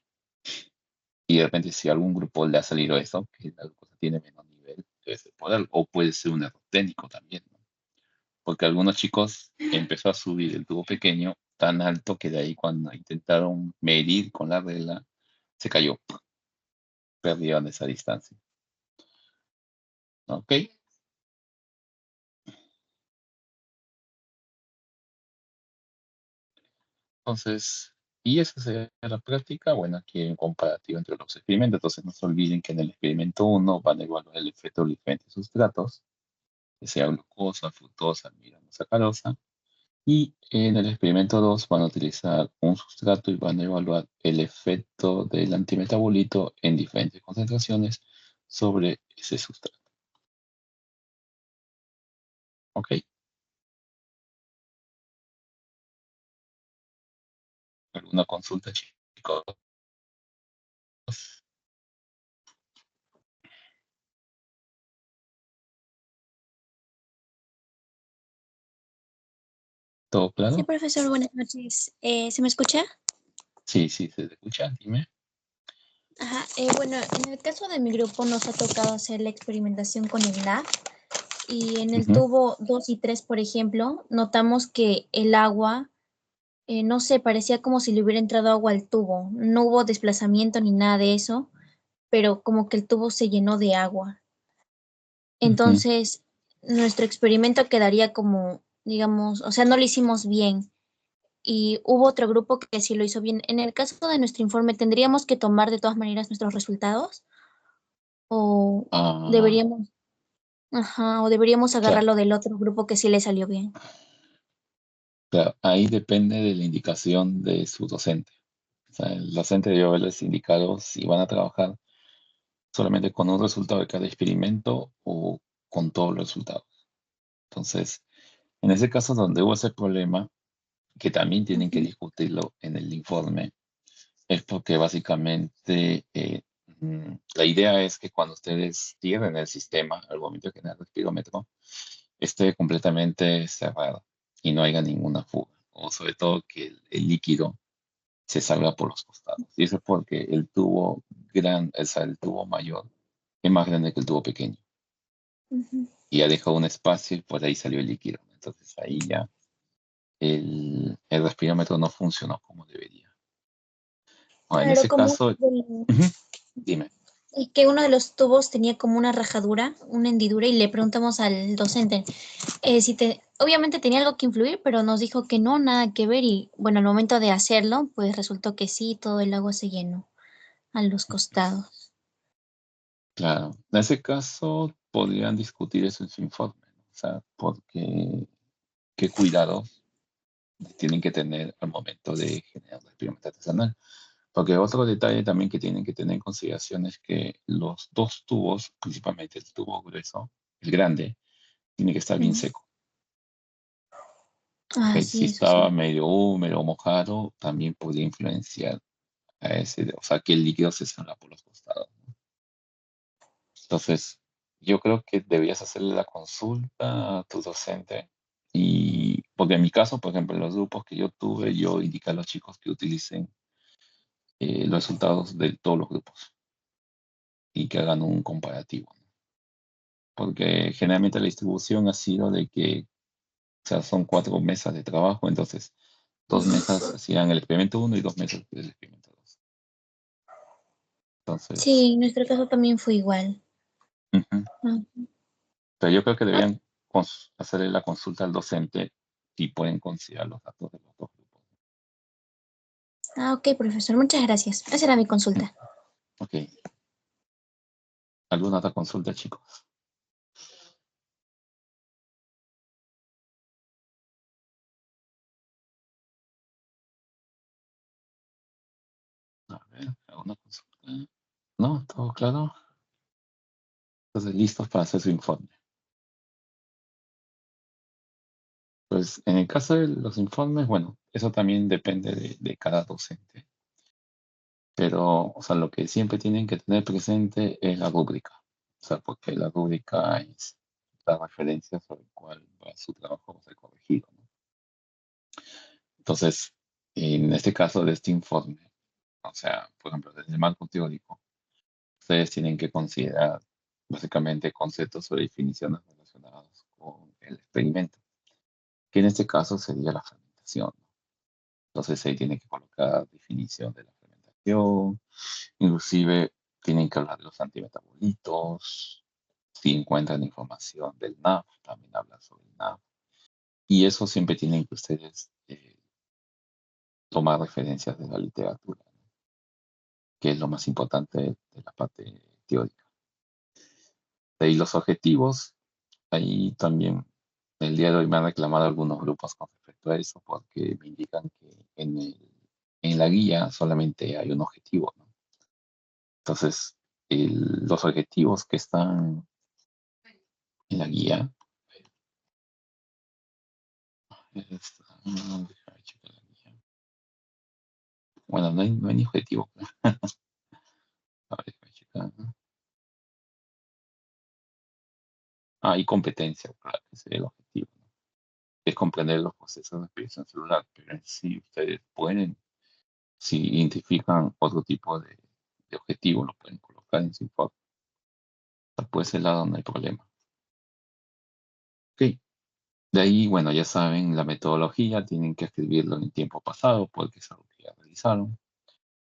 Speaker 1: Y de repente, si a algún grupo le ha salido eso, que la glucosa tiene menor nivel, debe ser por algo, o puede ser un error técnico también, ¿no? Porque algunos chicos empezó a subir el tubo pequeño tan alto que de ahí cuando intentaron medir con la regla, se cayó, perdieron esa distancia. ¿Ok? Entonces, y esa sería la práctica, bueno, aquí en comparativo entre los experimentos. Entonces, no se olviden que en el experimento 1 van a evaluar el efecto de los diferentes sustratos, que sea glucosa, fructosa, almidón o sacarosa. Y en el experimento 2 van a utilizar un sustrato y van a evaluar el efecto del antimetabolito en diferentes concentraciones sobre ese sustrato. ¿Ok? ¿Alguna consulta, chicos? ¿Todo
Speaker 5: Sí,
Speaker 1: claro?
Speaker 5: profesor, buenas noches. ¿Se me escucha?
Speaker 1: Sí, sí, se escucha, dime.
Speaker 5: Ajá. Bueno, en el caso de mi grupo nos ha tocado hacer la experimentación con el NAF y en el
Speaker 1: Ujú,
Speaker 5: tubo 2 y 3, por ejemplo, notamos que el agua, no sé, parecía como si le hubiera entrado agua al tubo. No hubo desplazamiento ni nada de eso, pero como que el tubo se llenó de agua.
Speaker 1: ujú.
Speaker 5: Entonces, nuestro experimento quedaría como, digamos, o sea, no lo hicimos bien. Y hubo otro grupo que sí lo hizo bien. En el caso de nuestro informe, ¿tendríamos que tomar de todas maneras nuestros resultados? O
Speaker 1: Ah,
Speaker 5: deberíamos, ajá, o deberíamos
Speaker 1: claro,
Speaker 5: agarrarlo del otro grupo que sí le salió bien.
Speaker 1: claro, ahí depende de la indicación de su docente. O sea, el docente debe haberles indicado si van a trabajar solamente con un resultado de cada experimento o con todos los resultados. Entonces, en ese caso donde hubo ese problema, que también tienen que
Speaker 5: Ujú.
Speaker 1: discutirlo en el informe, es porque básicamente la idea es que cuando ustedes cierren el sistema, al momento de generar el espirómetro, esté completamente cerrado y no haya ninguna fuga. O sobre todo que el líquido se salga por los costados. Y eso es porque el tubo o sea, el tubo mayor es más grande que el tubo pequeño.
Speaker 5: Ujú.
Speaker 1: Y ha dejado un espacio y por ahí salió el líquido. Entonces ahí ya el respirómetro no funcionó como debería. Ahora, en
Speaker 5: Claro,
Speaker 1: ese
Speaker 5: como
Speaker 1: caso, ujú, dime.
Speaker 5: es que uno de los tubos tenía como una rajadura, una hendidura, y le preguntamos al docente si obviamente tenía algo que influir, pero nos dijo que no, nada que ver, y bueno, al momento de hacerlo, pues resultó que sí, todo el agua se llenó a los costados.
Speaker 1: Claro, en ese caso podrían discutir eso en su informe, ¿no? O sea, porque qué cuidados tienen que tener al momento de generar la experimento artesanal. Porque otro detalle también que tienen que tener en consideración es que los dos tubos, principalmente el tubo grueso, el grande, tiene que estar bien
Speaker 5: Ujú.
Speaker 1: seco.
Speaker 5: Ah,
Speaker 1: ¿Ok? Si
Speaker 5: sí, eso sí.
Speaker 1: estaba medio húmedo o mojado, también podría influenciar a ese, o sea, que el líquido se salga por los costados. Entonces, yo creo que deberías hacerle la consulta a tu docente. Y, porque en mi caso, por ejemplo, en los grupos que yo tuve, yo indiqué a los chicos que utilicen los resultados de todos los grupos y que hagan un comparativo, ¿no? Porque generalmente la distribución ha sido de que, o sea, son 4 mesas de trabajo, entonces 2 mesas hacían el experimento uno y 2 mesas el experimento 2. Entonces,
Speaker 5: Sí, en nuestro caso también fue igual.
Speaker 1: ujú.
Speaker 5: Ah,
Speaker 1: Pero yo creo que
Speaker 5: ah,
Speaker 1: deberían hacerle la consulta al docente si pueden considerar los datos de los dos grupos.
Speaker 5: ok, profesor, muchas gracias. Esa era mi
Speaker 1: Mm,
Speaker 5: consulta.
Speaker 1: Ok, ¿alguna otra consulta, chicos? A ver, ¿alguna consulta? ¿No? ¿Todo claro? Entonces, listos para hacer su informe. Pues en el caso de los informes, bueno, eso también depende de cada docente. Pero, o sea, lo que siempre tienen que tener presente es la rúbrica. O sea, porque la rúbrica es la referencia sobre el cual va su trabajo va a ser corregido, ¿no? Entonces, en este caso de este informe, o sea, por ejemplo, desde el marco teórico, ustedes tienen que considerar básicamente conceptos o definiciones relacionados con el experimento, que en este caso sería la fermentación, ¿no? Entonces ahí tienen que colocar definición de la fermentación, inclusive tienen que hablar de los antimetabolitos, si encuentran información del NAF, también hablan sobre el NAF, y eso siempre tienen que ustedes tomar referencias de la literatura, ¿no? Que es lo más importante de la parte teórica. De ahí los objetivos, ahí también el día de hoy me han reclamado algunos grupos con respecto a eso, porque me indican que en la guía solamente hay un objetivo, ¿no? Entonces, los objetivos que están en la guía, déjame checar la guía. Bueno, no hay ni objetivo. A ver, déjame checar, ¿no? Ah, y competencia, claro, ese es el objetivo, ¿no? Es comprender los procesos de expresión celular, pero si ustedes pueden, si identifican otro tipo de objetivo, lo pueden colocar en su informe. Por ese lado no hay problema. Ok, de ahí, bueno, ya saben, la metodología tienen que escribirlo en tiempo pasado porque es algo que ya realizaron.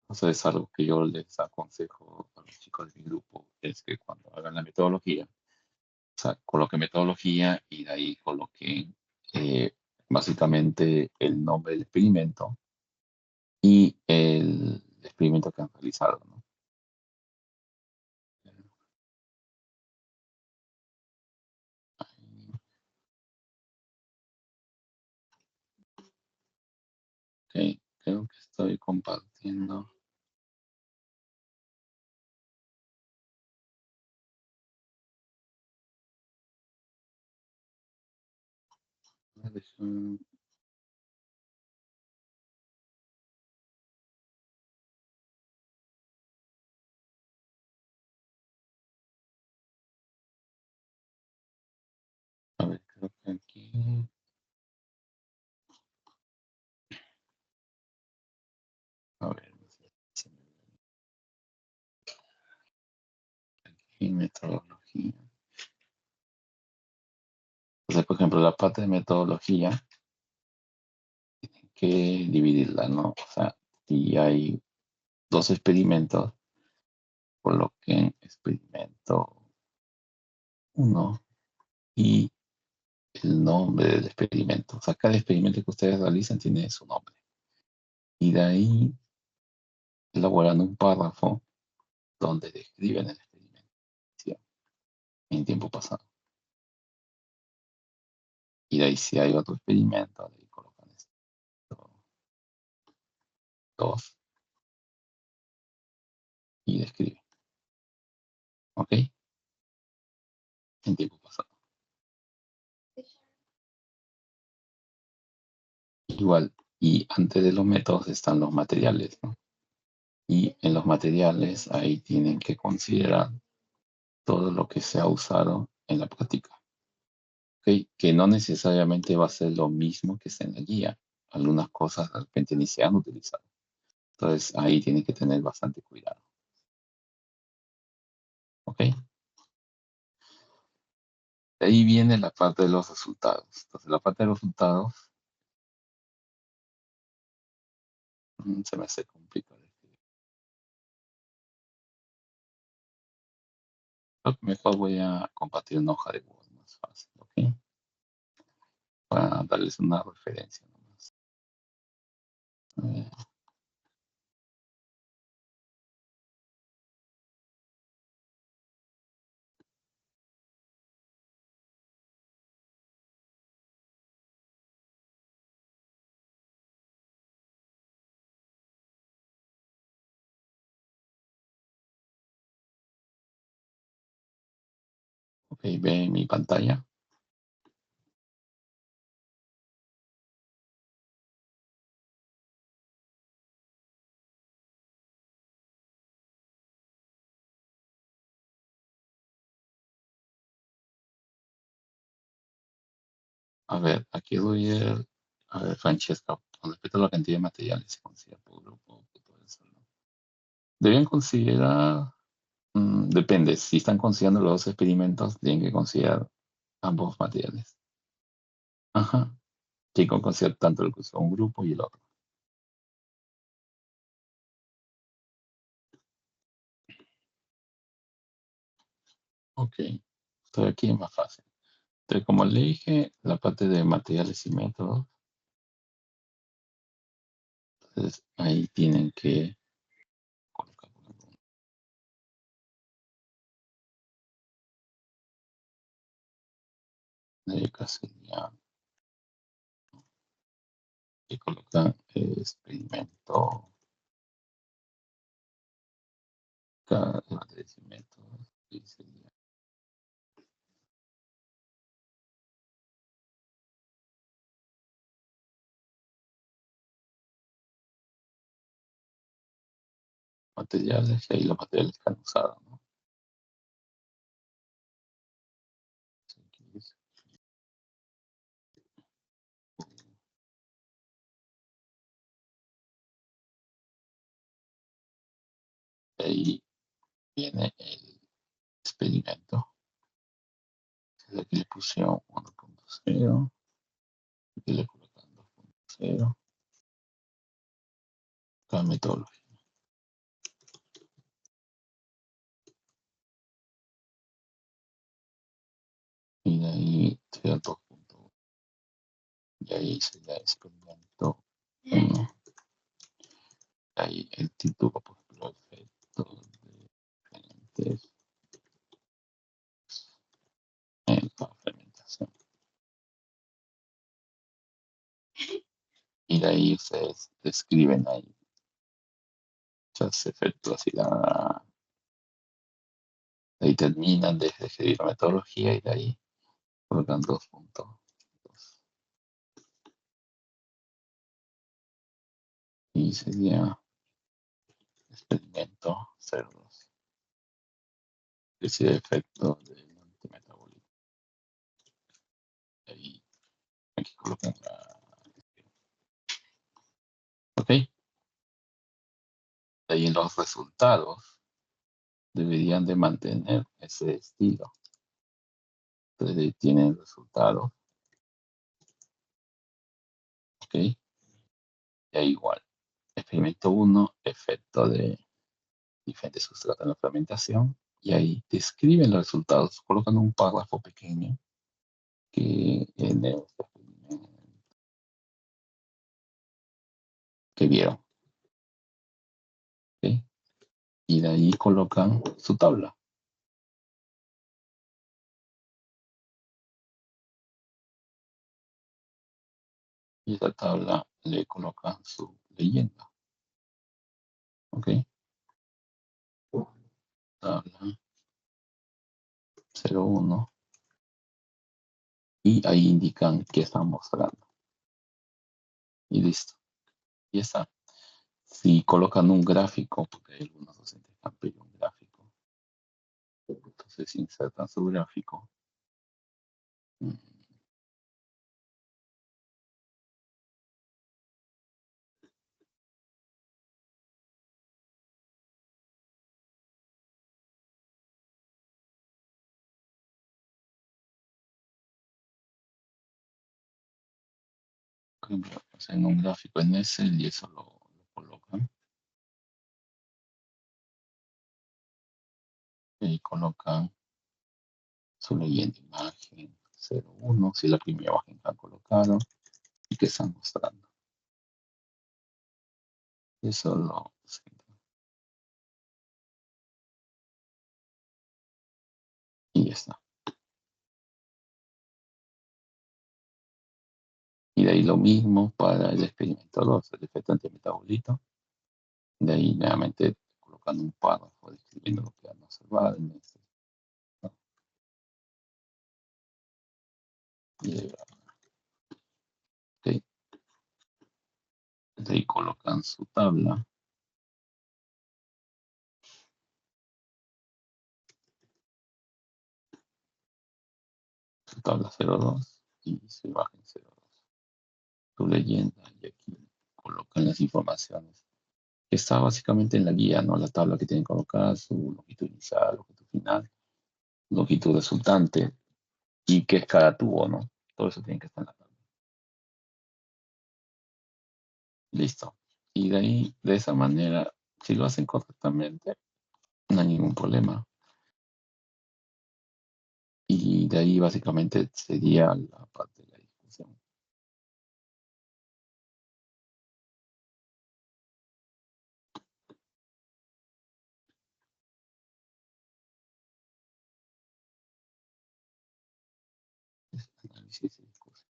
Speaker 1: Eso es algo que yo les aconsejo a los chicos de mi grupo, es que cuando hagan la metodología, o sea, coloquen metodología y de ahí coloquen básicamente el nombre del experimento y el experimento que han realizado, ¿no? Estoy compartiendo. A ver, creo que aquí. A ver, aquí metodología. Entonces, por ejemplo, la parte de metodología, hay que dividirla, ¿no? O sea, si hay 2 experimentos, coloquen experimento 1 y el nombre del experimento. O sea, cada experimento que ustedes realizan tiene su nombre. Y de ahí elaboran un párrafo donde describen el experimento en tiempo pasado. Y de ahí si hay otro experimento, de ahí colocan esto, 2 y describen. ¿Ok? En tiempo pasado. Igual, y antes de los métodos están los materiales, ¿no? Y en los materiales ahí tienen que considerar todo lo que se ha usado en la práctica. ¿Ok? Que no necesariamente va a ser lo mismo que está en la guía. Algunas cosas de repente ni se han utilizado. Entonces ahí tienen que tener bastante cuidado. ¿Ok? De ahí viene la parte de los resultados. Entonces la parte de los resultados se me hace complicado. Creo que mejor voy a compartir una hoja de Word más fácil, ¿ok? Para darles una referencia nomás. Ok, ve mi pantalla. A ver, aquí doy el... A ver, Francesca, con respecto a la cantidad de materiales se considera por grupo, todo eso, ¿no? Deben considerar, depende, si están considerando los 2 experimentos, tienen que considerar ambos materiales. Ajá, tienen que considerar tanto el que usó un grupo y el otro. Ok, estoy aquí es más fácil. Entonces, como le dije, la parte de materiales y métodos, entonces ahí tienen que colocar, por ejemplo, acá sería que colocan experimento, cada materiales y métodos, y sería materiales, y ahí los materiales que han usado, ¿no? Ahí viene el experimento. Entonces aquí le pusieron 1.0, aquí le colocan 2.0, cada metodología. Y de ahí sería 2.1. Y ahí sería experimento 1. Ahí el título, por ejemplo, efectos de diferentes en la fermentación. Y de ahí ustedes describen ahí Entonces, efecto ácida. Ahí terminan de escribir la metodología y de ahí colocan 2.2. Y sería experimento 02. Es el efecto del antimetabolismo. Ahí, aquí colocan la... Ok. De ahí en los resultados deberían de mantener ese estilo. Entonces ahí tienen resultados. Ok. Y ahí igual. Experimento 1, efecto de diferentes sustratos en la fermentación. Y ahí describen los resultados. Colocan un párrafo pequeño que en el experimento que vieron. ¿Ok? Y de ahí colocan su tabla. Y esa tabla le colocan su leyenda. ¿Ok? Tabla 01. Y ahí indican qué están mostrando. Y listo. Y está. Si colocan un gráfico, porque hay algunos docentes que han pedido un gráfico, entonces insertan su gráfico. Por ejemplo, hacen un gráfico en Excel y eso lo colocan. Y colocan su leyenda imagen 01, si la primera imagen que han colocado y que están mostrando. Eso lo y ya está. Y de ahí lo mismo para el experimento 2, el efecto antimetabolito. De ahí nuevamente colocando un párrafo describiendo lo que han observado. ¿No? Y de ahí colocan su tabla. Su tabla 02 y su imagen 02. Su leyenda y aquí colocan las informaciones que está básicamente en la guía, ¿no? La tabla que tienen colocada, su longitud inicial, longitud final, longitud resultante y qué es cada tubo, ¿no? Todo eso tiene que estar en la tabla. Listo. Y de ahí, de esa manera, si lo hacen correctamente, no hay ningún problema. Y de ahí básicamente sería la parte de la discusión. Análisis y discusión.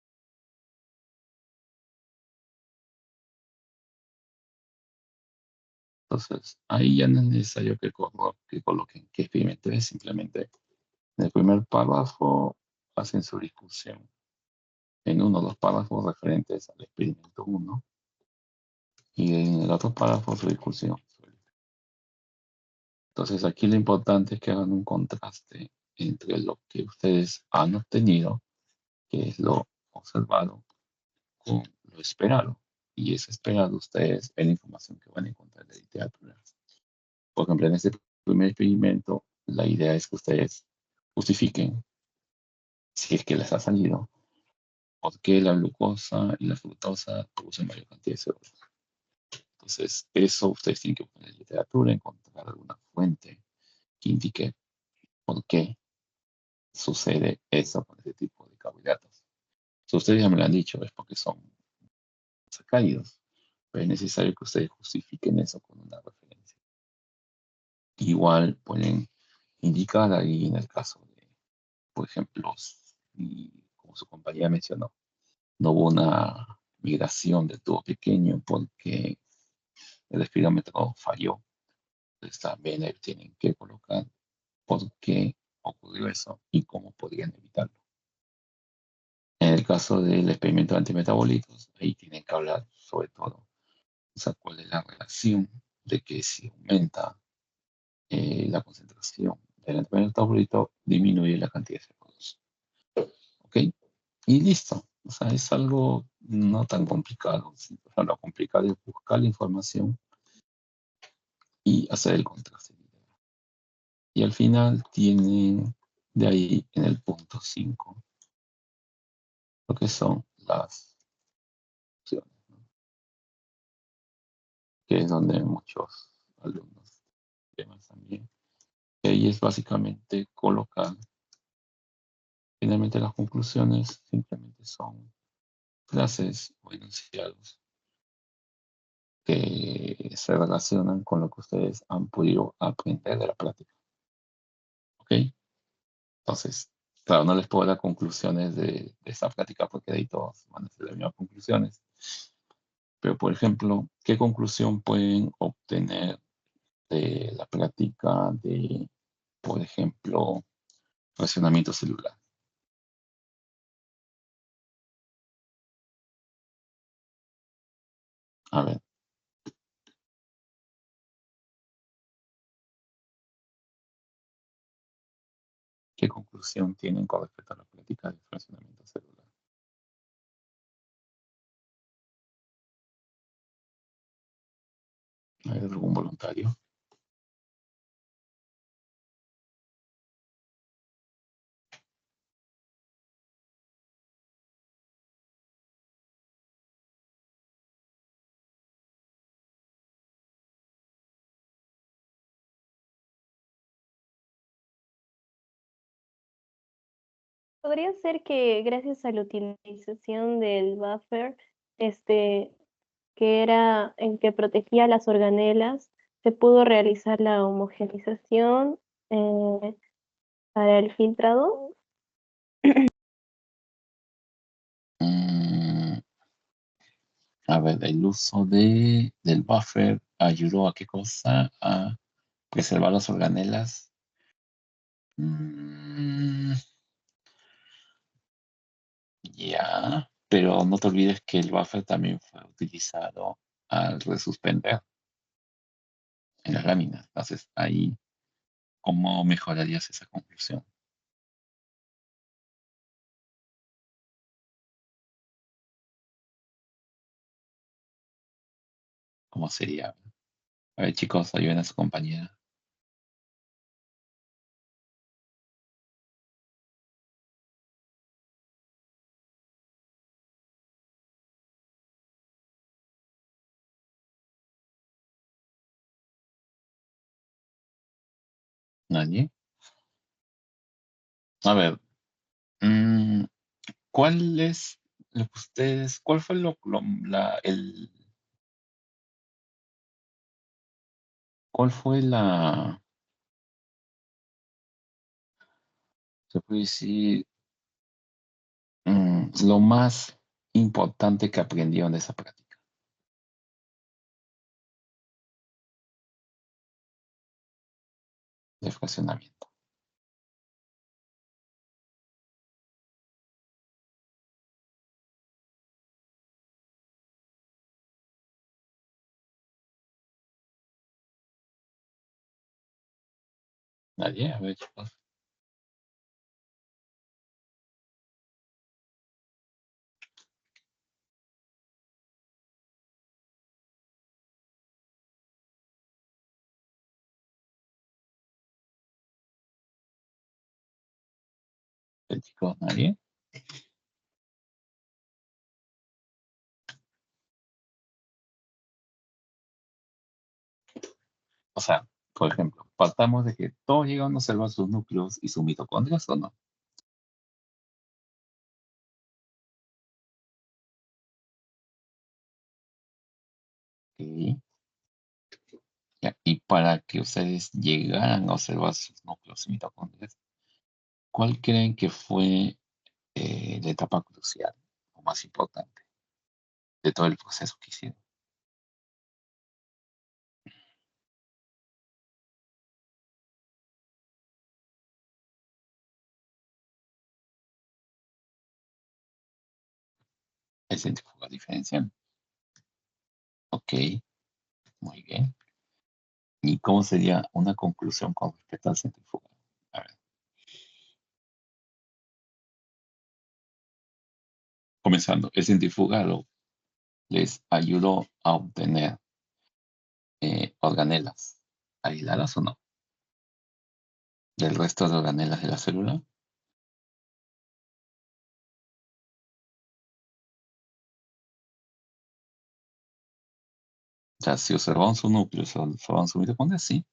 Speaker 1: Entonces, ahí ya no es necesario que coloquen qué experimento es, simplemente en el primer párrafo hacen su discusión. En uno o dos párrafos referentes al experimento 1 y en el otro párrafo su discusión. Entonces, aquí lo importante es que hagan un contraste entre lo que ustedes han obtenido, que es lo observado, con lo esperado. Y ese esperado ustedes es la información que van a encontrar en la literatura. Por ejemplo, en este primer experimento, la idea es que ustedes justifiquen, si es que les ha salido, por qué la glucosa y la fructosa producen mayor cantidad de CO2. Entonces, eso ustedes tienen que poner en literatura, encontrar alguna fuente que indique por qué sucede eso con ese tipo de carbohidratos. Si ustedes ya me lo han dicho, es porque son sacáridos, pero es necesario que ustedes justifiquen eso con una referencia. Igual pueden indicar ahí en el caso de, por ejemplo, como su compañía mencionó, no hubo una migración del tubo pequeño porque el espirómetro falló. Pues también ahí tienen que colocar por qué ocurrió eso y cómo podrían evitarlo. En el caso del experimento de antimetabolitos, ahí tienen que hablar sobre todo, o sea, cuál es la relación de que si aumenta la concentración del antimetabolito, disminuye la cantidad de CO2. ¿Ok? Y listo. O sea, es algo no tan complicado. ¿Sí? O sea, lo complicado es buscar la información y hacer el contraste. Y al final tienen de ahí en el punto 5 lo que son las opciones, ¿no? Que es donde muchos alumnos temas también. Y ahí es básicamente colocar, finalmente las conclusiones simplemente son frases o enunciados que se relacionan con lo que ustedes han podido aprender de la práctica. ¿Ok? Entonces, claro, no les puedo dar conclusiones de esta práctica porque de ahí todos van a ser las mismas conclusiones. Pero, por ejemplo, ¿qué conclusión pueden obtener de la práctica de, por ejemplo, racionamiento celular? A ver, ¿qué conclusión tienen con respecto a la práctica de racionamiento celular? ¿Hay algún voluntario?
Speaker 6: Podría ser que gracias a la utilización del buffer, este, que era en que protegía las organelas, se pudo realizar la homogenización para el filtrado.
Speaker 1: A ver, el uso del buffer ayudó a qué cosa? A preservar las organelas. Mm, ya, pero no te olvides que el buffer también fue utilizado al resuspender en las láminas. Entonces, ahí, ¿cómo mejorarías esa conclusión? ¿Cómo sería? A ver, chicos, ayuden a su compañera. ¿Nadie? A ver, mm, ¿cuál es lo que ustedes, cuál fue cuál fue se puede decir, lo más importante que aprendieron de esa práctica de fraccionamiento? Nadie, a ver, chicos. Chicos, nadie. O sea, por ejemplo, partamos de que todos llegan a observar sus núcleos y sus mitocondrias, ¿o no? Ok. Ya, y para que ustedes llegaran a observar sus núcleos y mitocondrias, ¿cuál creen que fue la etapa crucial o más importante de todo el proceso que hicieron? Es centrifugal diferencial. Ok, muy bien. ¿Y cómo sería una conclusión con respecto al centrifugal? A ver. Comenzando, el centrifugado les ayudó a obtener organelas aisladas o no del resto de organelas de la célula. O sea, si observamos su núcleo, si observamos su mitocondria, sí.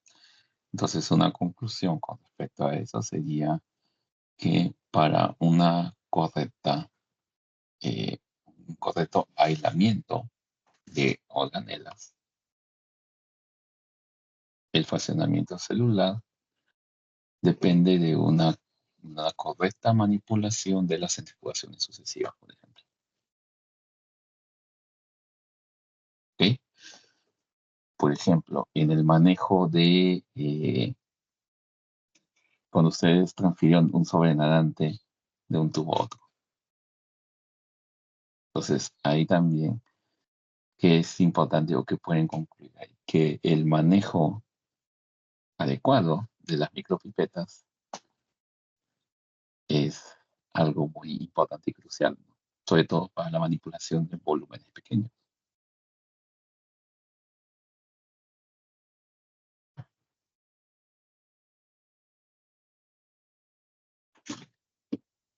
Speaker 1: Entonces, una conclusión con respecto a eso sería que para una correcta, un correcto aislamiento de organelas, el fraccionamiento celular depende de una correcta manipulación de las centrifugaciones sucesivas, por ejemplo. ¿Ok? Por ejemplo, en el manejo de cuando ustedes transfieren un sobrenadante de un tubo a otro. Entonces, ahí también que es importante o que pueden concluir ahí, que el manejo adecuado de las micropipetas es algo muy importante y crucial, ¿no? Sobre todo para la manipulación de volúmenes pequeños.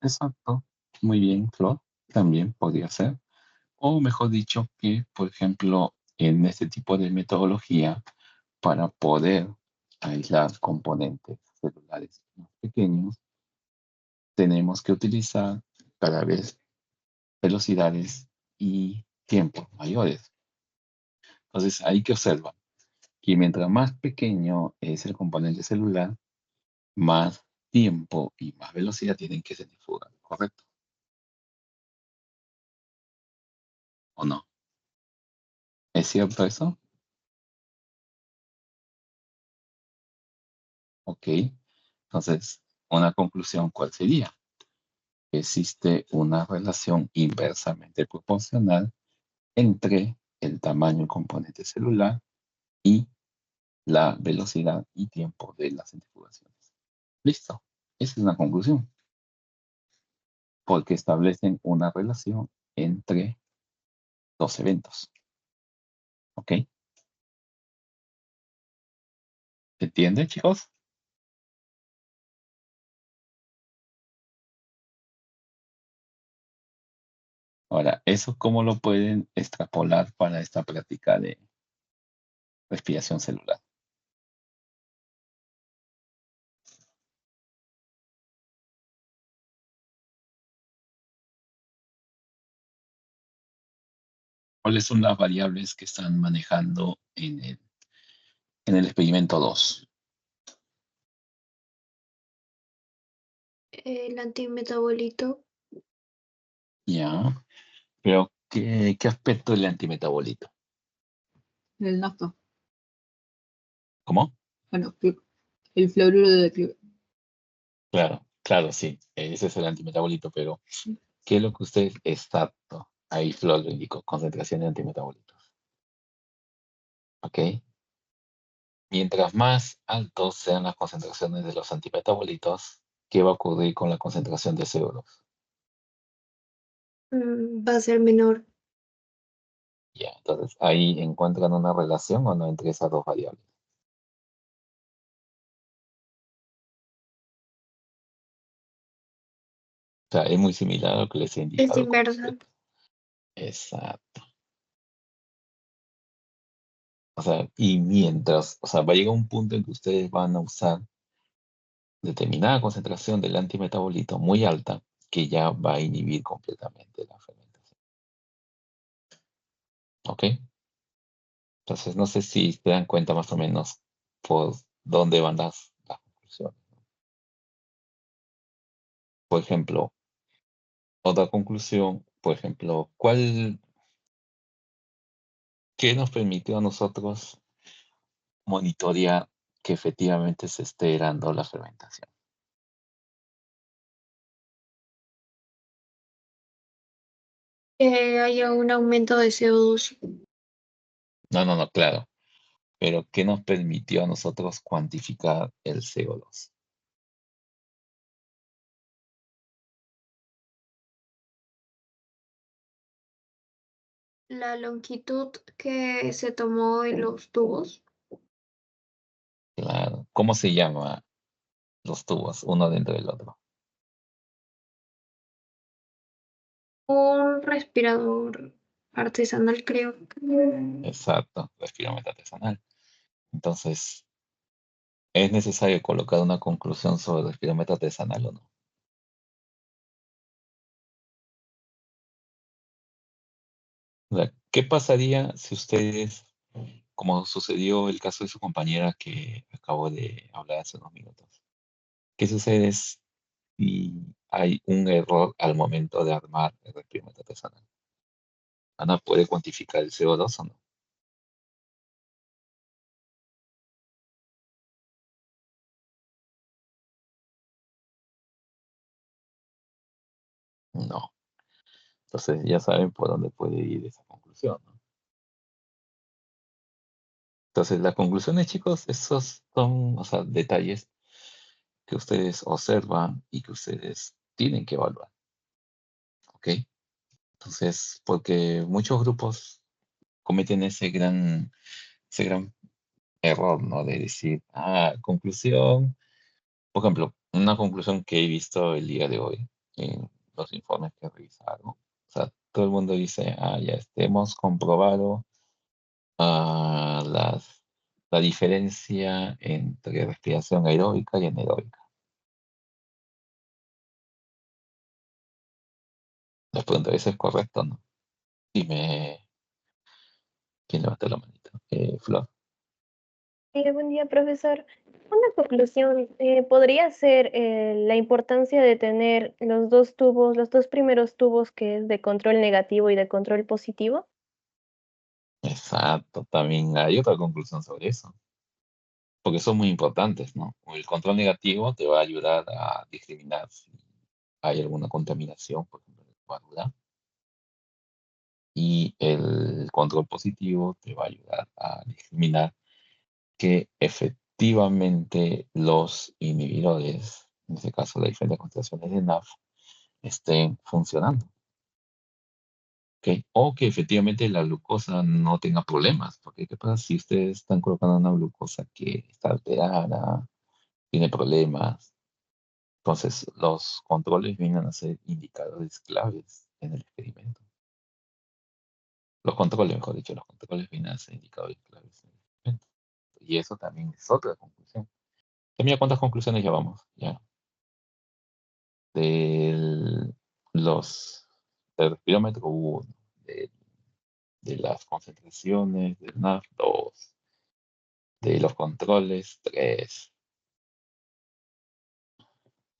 Speaker 1: Exacto, muy bien, Flor, también podría ser. O mejor dicho, que, por ejemplo, en este tipo de metodología, para poder aislar componentes celulares más pequeños, tenemos que utilizar cada vez velocidades y tiempos mayores. Entonces, hay que observar que mientras más pequeño es el componente celular, más tiempo y más velocidad tienen que centrifugar, ¿correcto? ¿O no? ¿Es cierto eso? Ok. Entonces, una conclusión, ¿cuál sería? Existe una relación inversamente proporcional entre el tamaño del componente celular y la velocidad y tiempo de las centrifugaciones. Listo. Esa es una conclusión. Porque establecen una relación entre dos eventos. ¿Ok? ¿Se entiende, chicos? Ahora, ¿eso cómo lo pueden extrapolar para esta práctica de respiración celular? ¿Cuáles son las variables que están manejando en el experimento 2?
Speaker 7: El antimetabolito.
Speaker 1: Ya, pero ¿qué aspecto del antimetabolito?
Speaker 8: El nafta.
Speaker 1: ¿Cómo?
Speaker 8: Bueno, el fluoruro de clive.
Speaker 1: Claro, sí. Ese es el antimetabolito, pero ¿qué es lo que usted exacto? Ahí Flor lo indicó, concentración de antimetabolitos. ¿Ok? Mientras más altos sean las concentraciones de los antimetabolitos, ¿qué va a ocurrir con la concentración de CO2?
Speaker 7: Va a ser menor.
Speaker 1: Ya, entonces ahí encuentran una relación o no entre esas dos variables. O sea, es muy similar a lo que les he
Speaker 7: Es
Speaker 1: indicado.
Speaker 7: inversa.
Speaker 1: Exacto. O sea, y mientras, o sea, va a llegar un punto en que ustedes van a usar determinada concentración del antimetabolito muy alta que ya va a inhibir completamente la fermentación. ¿Ok? Entonces, no sé si se dan cuenta más o menos por dónde van las conclusiones. Por ejemplo, otra conclusión, por ejemplo, ¿qué nos permitió a nosotros monitorear que efectivamente se esté dando la fermentación?
Speaker 7: Que haya un aumento de CO2.
Speaker 1: No, claro. Pero ¿qué nos permitió a nosotros cuantificar el CO2?
Speaker 7: La longitud que se tomó en los tubos.
Speaker 1: Claro. ¿Cómo se llama los tubos, uno dentro del otro?
Speaker 7: Un respirador artesanal, creo.
Speaker 1: Exacto, respirómetro artesanal. Entonces, ¿es necesario colocar una conclusión sobre el respirómetro artesanal o no? O sea, ¿qué pasaría si ustedes, como sucedió el caso de su compañera que acabo de hablar hace unos minutos, qué sucede si hay un error al momento de armar el respirómetro artesanal? ¿Ana puede cuantificar el CO2 o no? No. Entonces ya saben por dónde puede ir esa conclusión, ¿no? Entonces las conclusiones, chicos, esos son, o sea, detalles que ustedes observan y que ustedes tienen que evaluar, ¿ok? Entonces, porque muchos grupos cometen ese gran error, ¿no? De decir, conclusión, por ejemplo, una conclusión que he visto el día de hoy en los informes que he revisado, o sea, todo el mundo dice, ya hemos comprobado la diferencia entre respiración aeróbica y anaeróbica. Les pregunto, ¿eso es correcto o no? Dime, ¿quién levanta la manita? Flor.
Speaker 6: Buen día, profesor. Una conclusión podría ser la importancia de tener los dos tubos, los dos primeros tubos que es de control negativo y de control positivo.
Speaker 1: Exacto, también hay otra conclusión sobre eso, porque son muy importantes, ¿no? El control negativo te va a ayudar a discriminar si hay alguna contaminación, por ejemplo, en tu válvula, y el control positivo te va a ayudar a discriminar que efectivamente los inhibidores, en este caso las diferentes concentraciones de NAF, estén funcionando, ¿ok? O que efectivamente la glucosa no tenga problemas, porque ¿qué pasa si ustedes están colocando una glucosa que está alterada, tiene problemas? Entonces, los controles vienen a ser indicadores claves en el experimento. Los controles, mejor dicho, los controles vienen a ser indicadores claves en el experimento. Y eso también es otra conclusión. Mira cuántas conclusiones llevamos ya del los del respirómetro 1, de, de las concentraciones del NAF 2, de los controles 3. O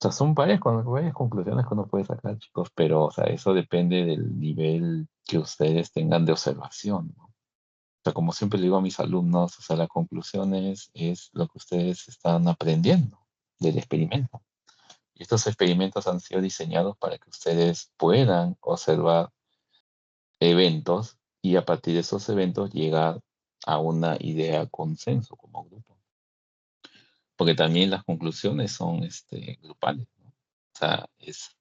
Speaker 1: sea, son varias conclusiones que uno puede sacar, chicos, pero o sea, eso depende del nivel que ustedes tengan de observación, ¿no? O sea, como siempre le digo a mis alumnos, o sea, la conclusión es lo que ustedes están aprendiendo del experimento. Y estos experimentos han sido diseñados para que ustedes puedan observar eventos y a partir de esos eventos llegar a una idea consenso como grupo. Porque también las conclusiones son grupales, ¿no? O sea, es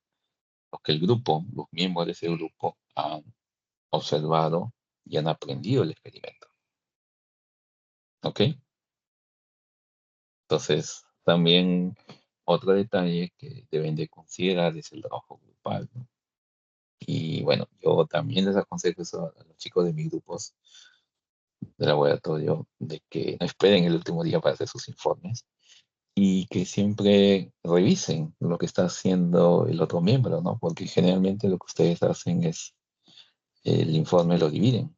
Speaker 1: lo que el grupo, los miembros de ese grupo han observado y han aprendido el experimento. ¿Ok? Entonces, también otro detalle que deben de considerar es el trabajo grupal, ¿no? Y bueno, yo también les aconsejo eso a los chicos de mis grupos de laboratorio, de que no esperen el último día para hacer sus informes y que siempre revisen lo que está haciendo el otro miembro, ¿no? Porque generalmente lo que ustedes hacen es el informe lo dividen.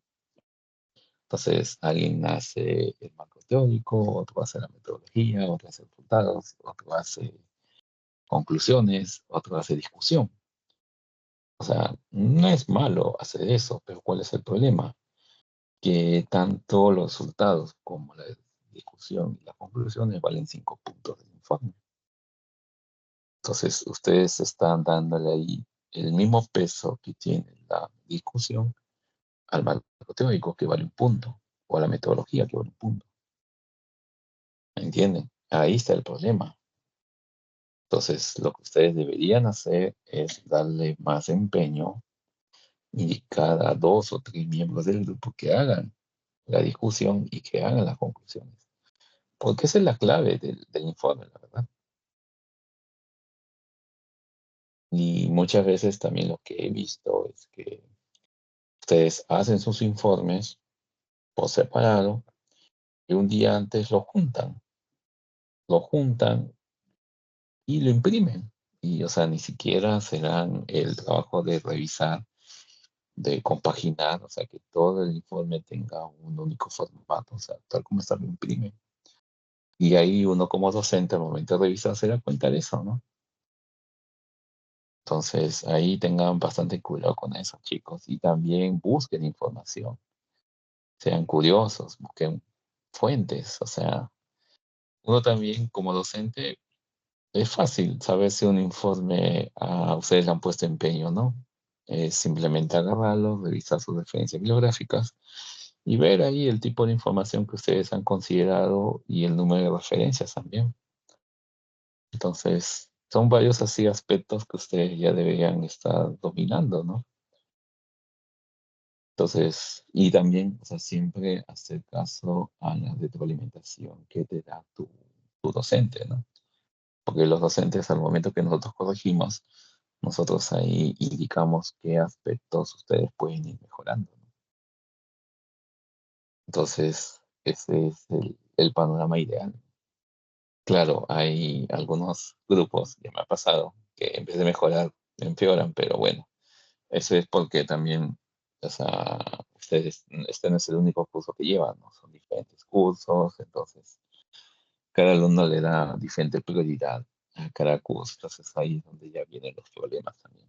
Speaker 1: Entonces, alguien hace el marco teórico, otro hace la metodología, otro hace resultados, otro hace conclusiones, otro hace discusión. O sea, no es malo hacer eso, pero ¿cuál es el problema? Que tanto los resultados como la discusión y las conclusiones valen 5 puntos del informe. Entonces, ustedes están dándole ahí el mismo peso que tiene la discusión al marco teórico, que vale un punto, o a la metodología, que vale un punto. ¿Entienden? Ahí está el problema. Entonces, lo que ustedes deberían hacer es darle más empeño y cada 2 o 3 miembros del grupo que hagan la discusión y que hagan las conclusiones. Porque esa es la clave del informe, la verdad. Y muchas veces también lo que he visto es que ustedes hacen sus informes por separado y un día antes lo juntan y lo imprimen. Y, o sea, ni siquiera se dan el trabajo de revisar, de compaginar, o sea, que todo el informe tenga un único formato, o sea, tal como está, lo imprimen. Y ahí uno como docente al momento de revisar se da cuenta de eso, ¿no? Entonces, ahí tengan bastante cuidado con eso, chicos. Y también busquen información. Sean curiosos, busquen fuentes. O sea, uno también como docente es fácil saber si un informe a ustedes le han puesto empeño, ¿no? Es simplemente agarrarlo, revisar sus referencias bibliográficas y ver ahí el tipo de información que ustedes han considerado y el número de referencias también. Entonces, son varios así aspectos que ustedes ya deberían estar dominando, ¿no? Entonces, y también, o sea, siempre hacer caso a la retroalimentación que te da tu docente, ¿no? Porque los docentes, al momento que nosotros corregimos, nosotros ahí indicamos qué aspectos ustedes pueden ir mejorando, ¿no? Entonces, ese es el panorama ideal. Claro, hay algunos grupos, ya me ha pasado, que en vez de mejorar, empeoran, pero bueno, eso es porque también, o sea, ustedes, este no es el único curso que llevan, ¿no? Son diferentes cursos, entonces cada alumno le da diferente prioridad a cada curso, entonces ahí es donde ya vienen los problemas también.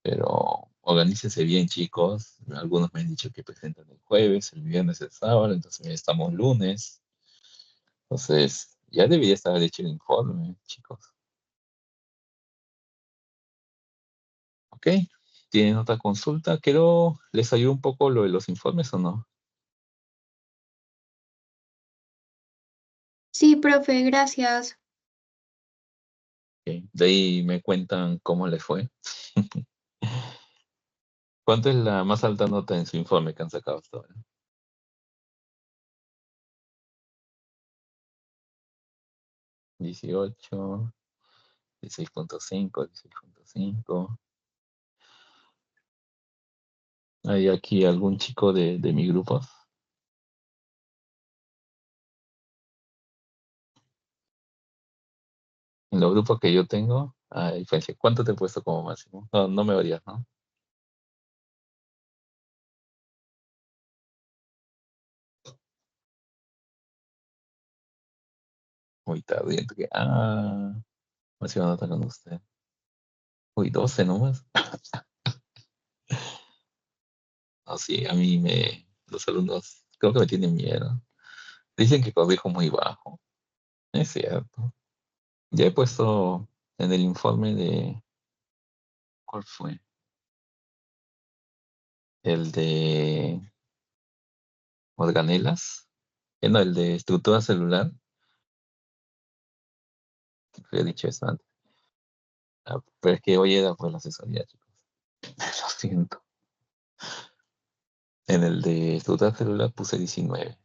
Speaker 1: Pero organícense bien, chicos. Algunos me han dicho que presentan el jueves, el viernes, el sábado, entonces ya estamos lunes. Entonces, ya debería estar hecho el informe, chicos. ¿Ok? ¿Tienen otra consulta? ¿Quiero les ayudo un poco lo de los informes o no?
Speaker 7: Sí, profe, gracias.
Speaker 1: Ok. De ahí me cuentan cómo les fue. ¿Cuánto es la más alta nota en su informe que han sacado hasta ahora? 18, 16.5, 16.5. ¿Hay aquí algún chico de mi grupo? En los grupos que yo tengo, a diferencia, ¿cuánto te he puesto como máximo? No, no me odias, ¿no? Muy tarde. Máxima nota con usted. Uy, 12 nomás. No, sí, a mí los alumnos creo que me tienen miedo. Dicen que corrijo muy bajo. Es cierto. Ya he puesto en el informe ¿cuál fue? El de organelas. No, el de estructura celular. He dicho eso antes. Ah, pero es que hoy era por la asesoría, chicos. Lo siento. En el de estructura celular puse 19.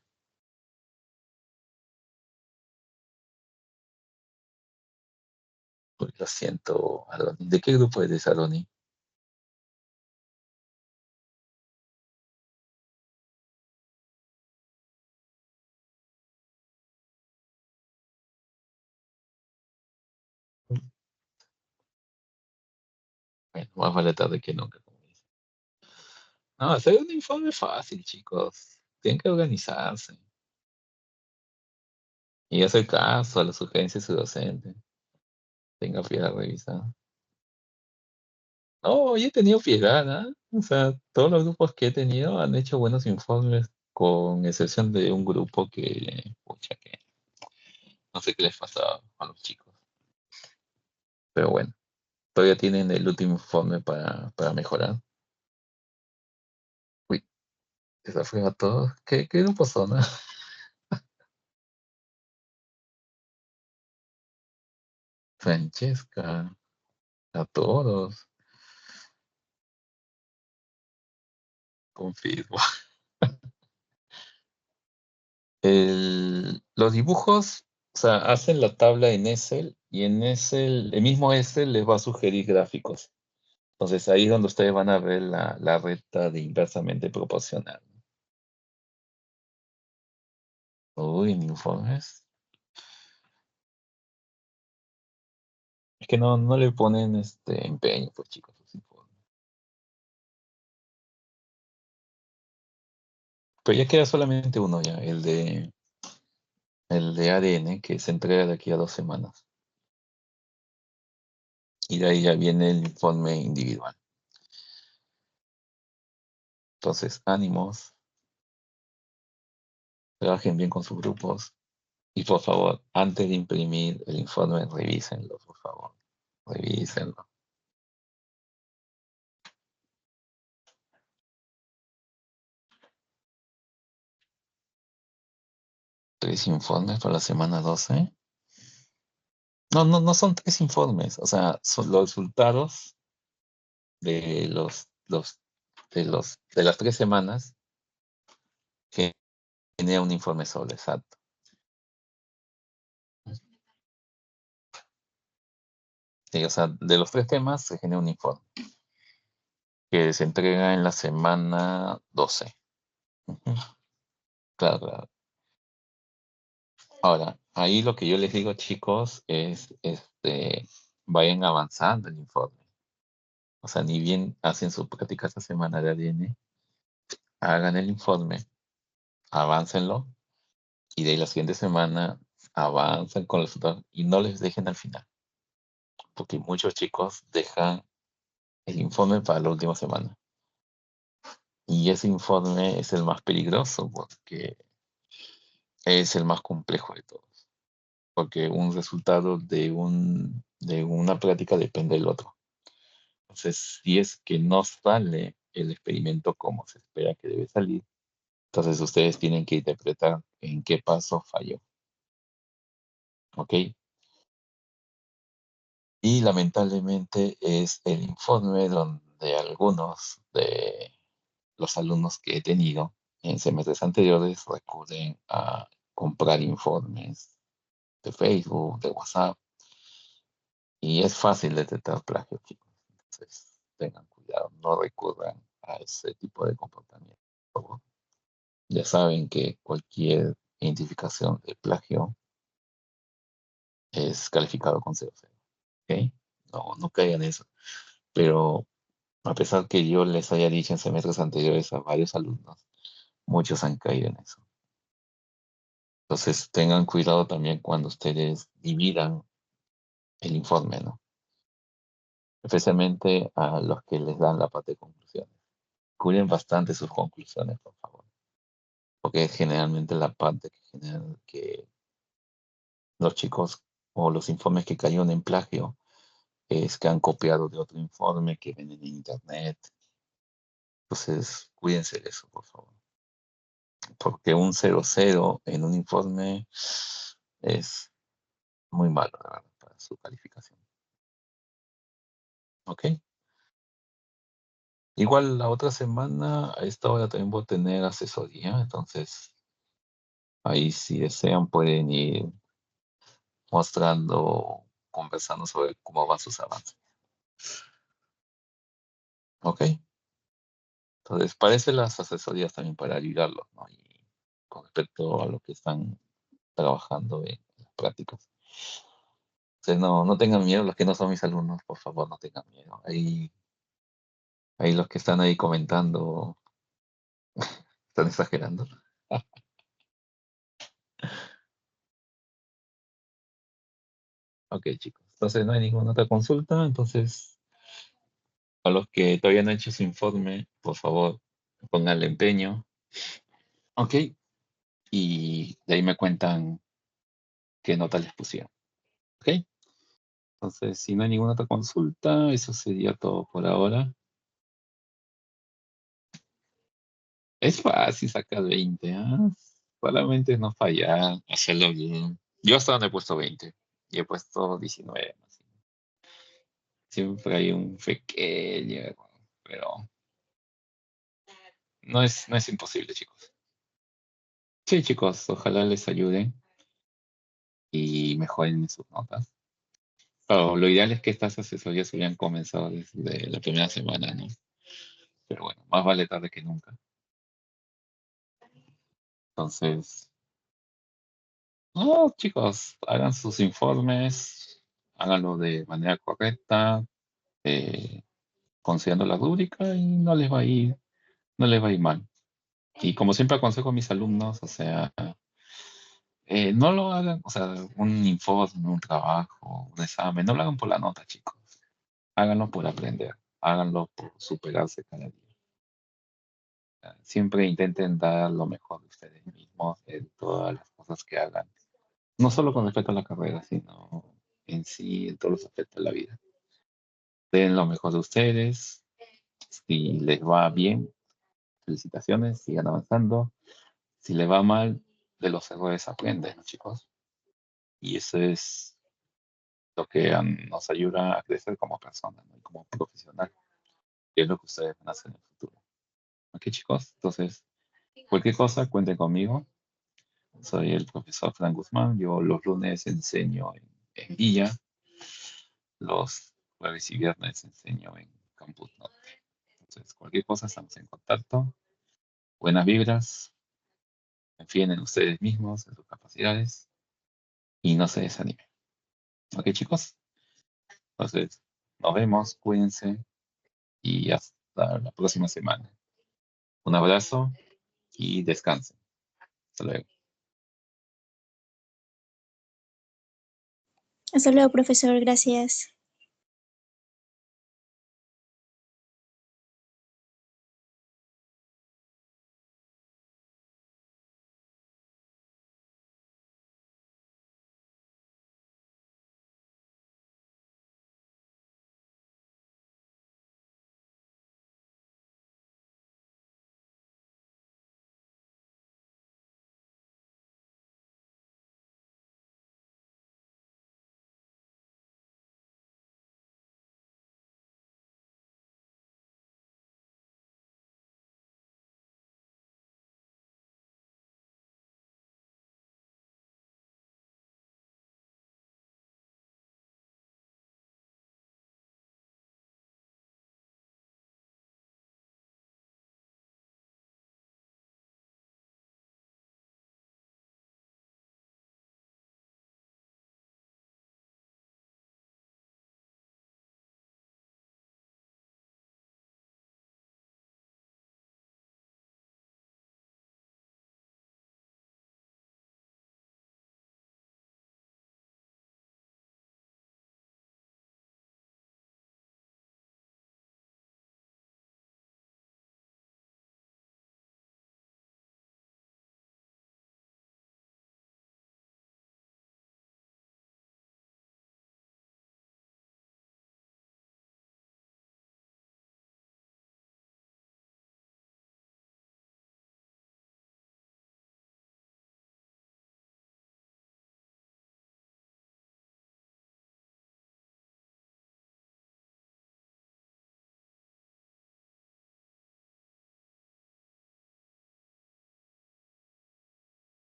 Speaker 1: Uy, lo siento, Aloni. ¿De qué grupo eres, Aloni? Bueno, más vale tarde que nunca, como dicen. No, hacer un informe fácil, chicos. Tienen que organizarse y hacer caso a las sugerencias de su docente. Tenga piedad, revisar. No, yo he tenido piedad, ¿ah? O sea, todos los grupos que he tenido han hecho buenos informes, con excepción de un grupo que, pucha, que no sé qué les pasaba a los chicos. Pero bueno. Todavía tienen el último informe para mejorar. Uy, esa fue a todos. ¿Qué grupo son? Francesca, a todos. Confirmo. Los dibujos, o sea, hacen la tabla en Excel y en Excel, el mismo Excel les va a sugerir gráficos. Entonces ahí es donde ustedes van a ver la recta de inversamente proporcional. Uy, en informes. Es que no le ponen empeño, pues chicos, sus informes. Pero ya queda solamente uno ya, el de ADN, que se entrega de aquí a 2 semanas. Y de ahí ya viene el informe individual. Entonces, ánimos, trabajen bien con sus grupos. Y por favor, antes de imprimir el informe, revísenlo, por favor. Revísenlo. ¿3 informes para la semana 12? No son 3 informes. O sea, son los resultados de de las 3 semanas que genera un informe solo, exacto. Sí, o sea, de los 3 temas se genera un informe que se entrega en la semana 12. Ujú. Claro, claro. Ahora, ahí lo que yo les digo, chicos, es vayan avanzando el informe. O sea, ni bien hacen su práctica esta semana de ADN, hagan el informe, aváncenlo, y de ahí la siguiente semana avancen con los resultados y no les dejen al final. Porque muchos chicos dejan el informe para la última semana. Y ese informe es el más peligroso porque es el más complejo de todos. Porque un resultado de una práctica depende del otro. Entonces, si es que no sale el experimento como se espera que debe salir, entonces ustedes tienen que interpretar en qué paso falló. ¿Ok? Y lamentablemente es el informe donde algunos de los alumnos que he tenido en semestres anteriores recurren a comprar informes de Facebook, de WhatsApp, y es fácil detectar plagio, chicos. Entonces, tengan cuidado, no recurran a ese tipo de comportamiento, por favor. Ya saben que cualquier identificación de plagio es calificado con 0. ¿Ok? No caigan en eso. Pero a pesar que yo les haya dicho en semestres anteriores a varios alumnos, muchos han caído en eso. Entonces tengan cuidado también cuando ustedes dividan el informe, ¿no? Especialmente a los que les dan la parte de conclusiones. Cuiden bastante sus conclusiones, por favor. Porque es generalmente la parte que los chicos o los informes que cayeron en plagio es que han copiado de otro informe que ven en internet. Entonces, cuídense de eso, por favor. Porque un 0,0 en un informe es muy malo, la verdad, para su calificación. ¿Ok? Igual la otra semana, a esta hora también voy a tener asesoría, entonces ahí si desean pueden ir mostrando, conversando sobre cómo van sus avances. ¿Ok? Entonces, parece las asesorías también para ayudarlos, ¿no? Y con respecto a lo que están trabajando en las prácticas. Entonces, no tengan miedo, los que no son mis alumnos, por favor, no tengan miedo. Ahí los que están ahí comentando están exagerando. Ok, chicos. Entonces, no hay ninguna otra consulta. Entonces, a los que todavía no han hecho su informe, por favor, pongan empeño. Ok. Y de ahí me cuentan qué nota les pusieron. Ok. Entonces, si no hay ninguna otra consulta, eso sería todo por ahora. Es fácil sacar 20, ¿ah? Solamente no fallar, hacerlo bien. Yo hasta donde he puesto 20 y he puesto 19. Así. Siempre hay un pequeño error, pero no es imposible, chicos. Sí, chicos, ojalá les ayude y mejoren sus notas. Pero lo ideal es que estas asesorías hubieran comenzado desde la primera semana, ¿no? Pero bueno, más vale tarde que nunca. Entonces, no, chicos, hagan sus informes, háganlo de manera correcta, eh, considerando la rúbrica y no les va a ir mal. Y como siempre aconsejo a mis alumnos, o sea, no lo hagan, o sea, un informe, un trabajo, un examen, no lo hagan por la nota, chicos. Háganlo por aprender, háganlo por superarse cada día. Siempre intenten dar lo mejor de ustedes mismos en todas las cosas que hagan. No solo con respecto a la carrera, sino en sí, en todos los aspectos de la vida. Den lo mejor de ustedes. Si les va bien, felicitaciones, sigan avanzando. Si les va mal, de los errores aprenden, ¿no, chicos? Y eso es lo que nos ayuda a crecer como personas, ¿no? Y como profesional, que es lo que ustedes van a hacer en el futuro. ¿Ok, chicos? Entonces, cualquier cosa, cuenten conmigo. Soy el profesor Fran Guzmán. Yo los lunes enseño en Villa. Los jueves y viernes enseño en Campus Norte. Entonces, cualquier cosa, estamos en contacto. Buenas vibras. Confíen en ustedes mismos, en sus capacidades. Y no se desanimen. ¿Ok, chicos? Entonces, nos vemos. Cuídense. Y hasta la próxima semana. Un abrazo y descansen. Hasta luego.
Speaker 5: Hasta luego, profesor. Gracias.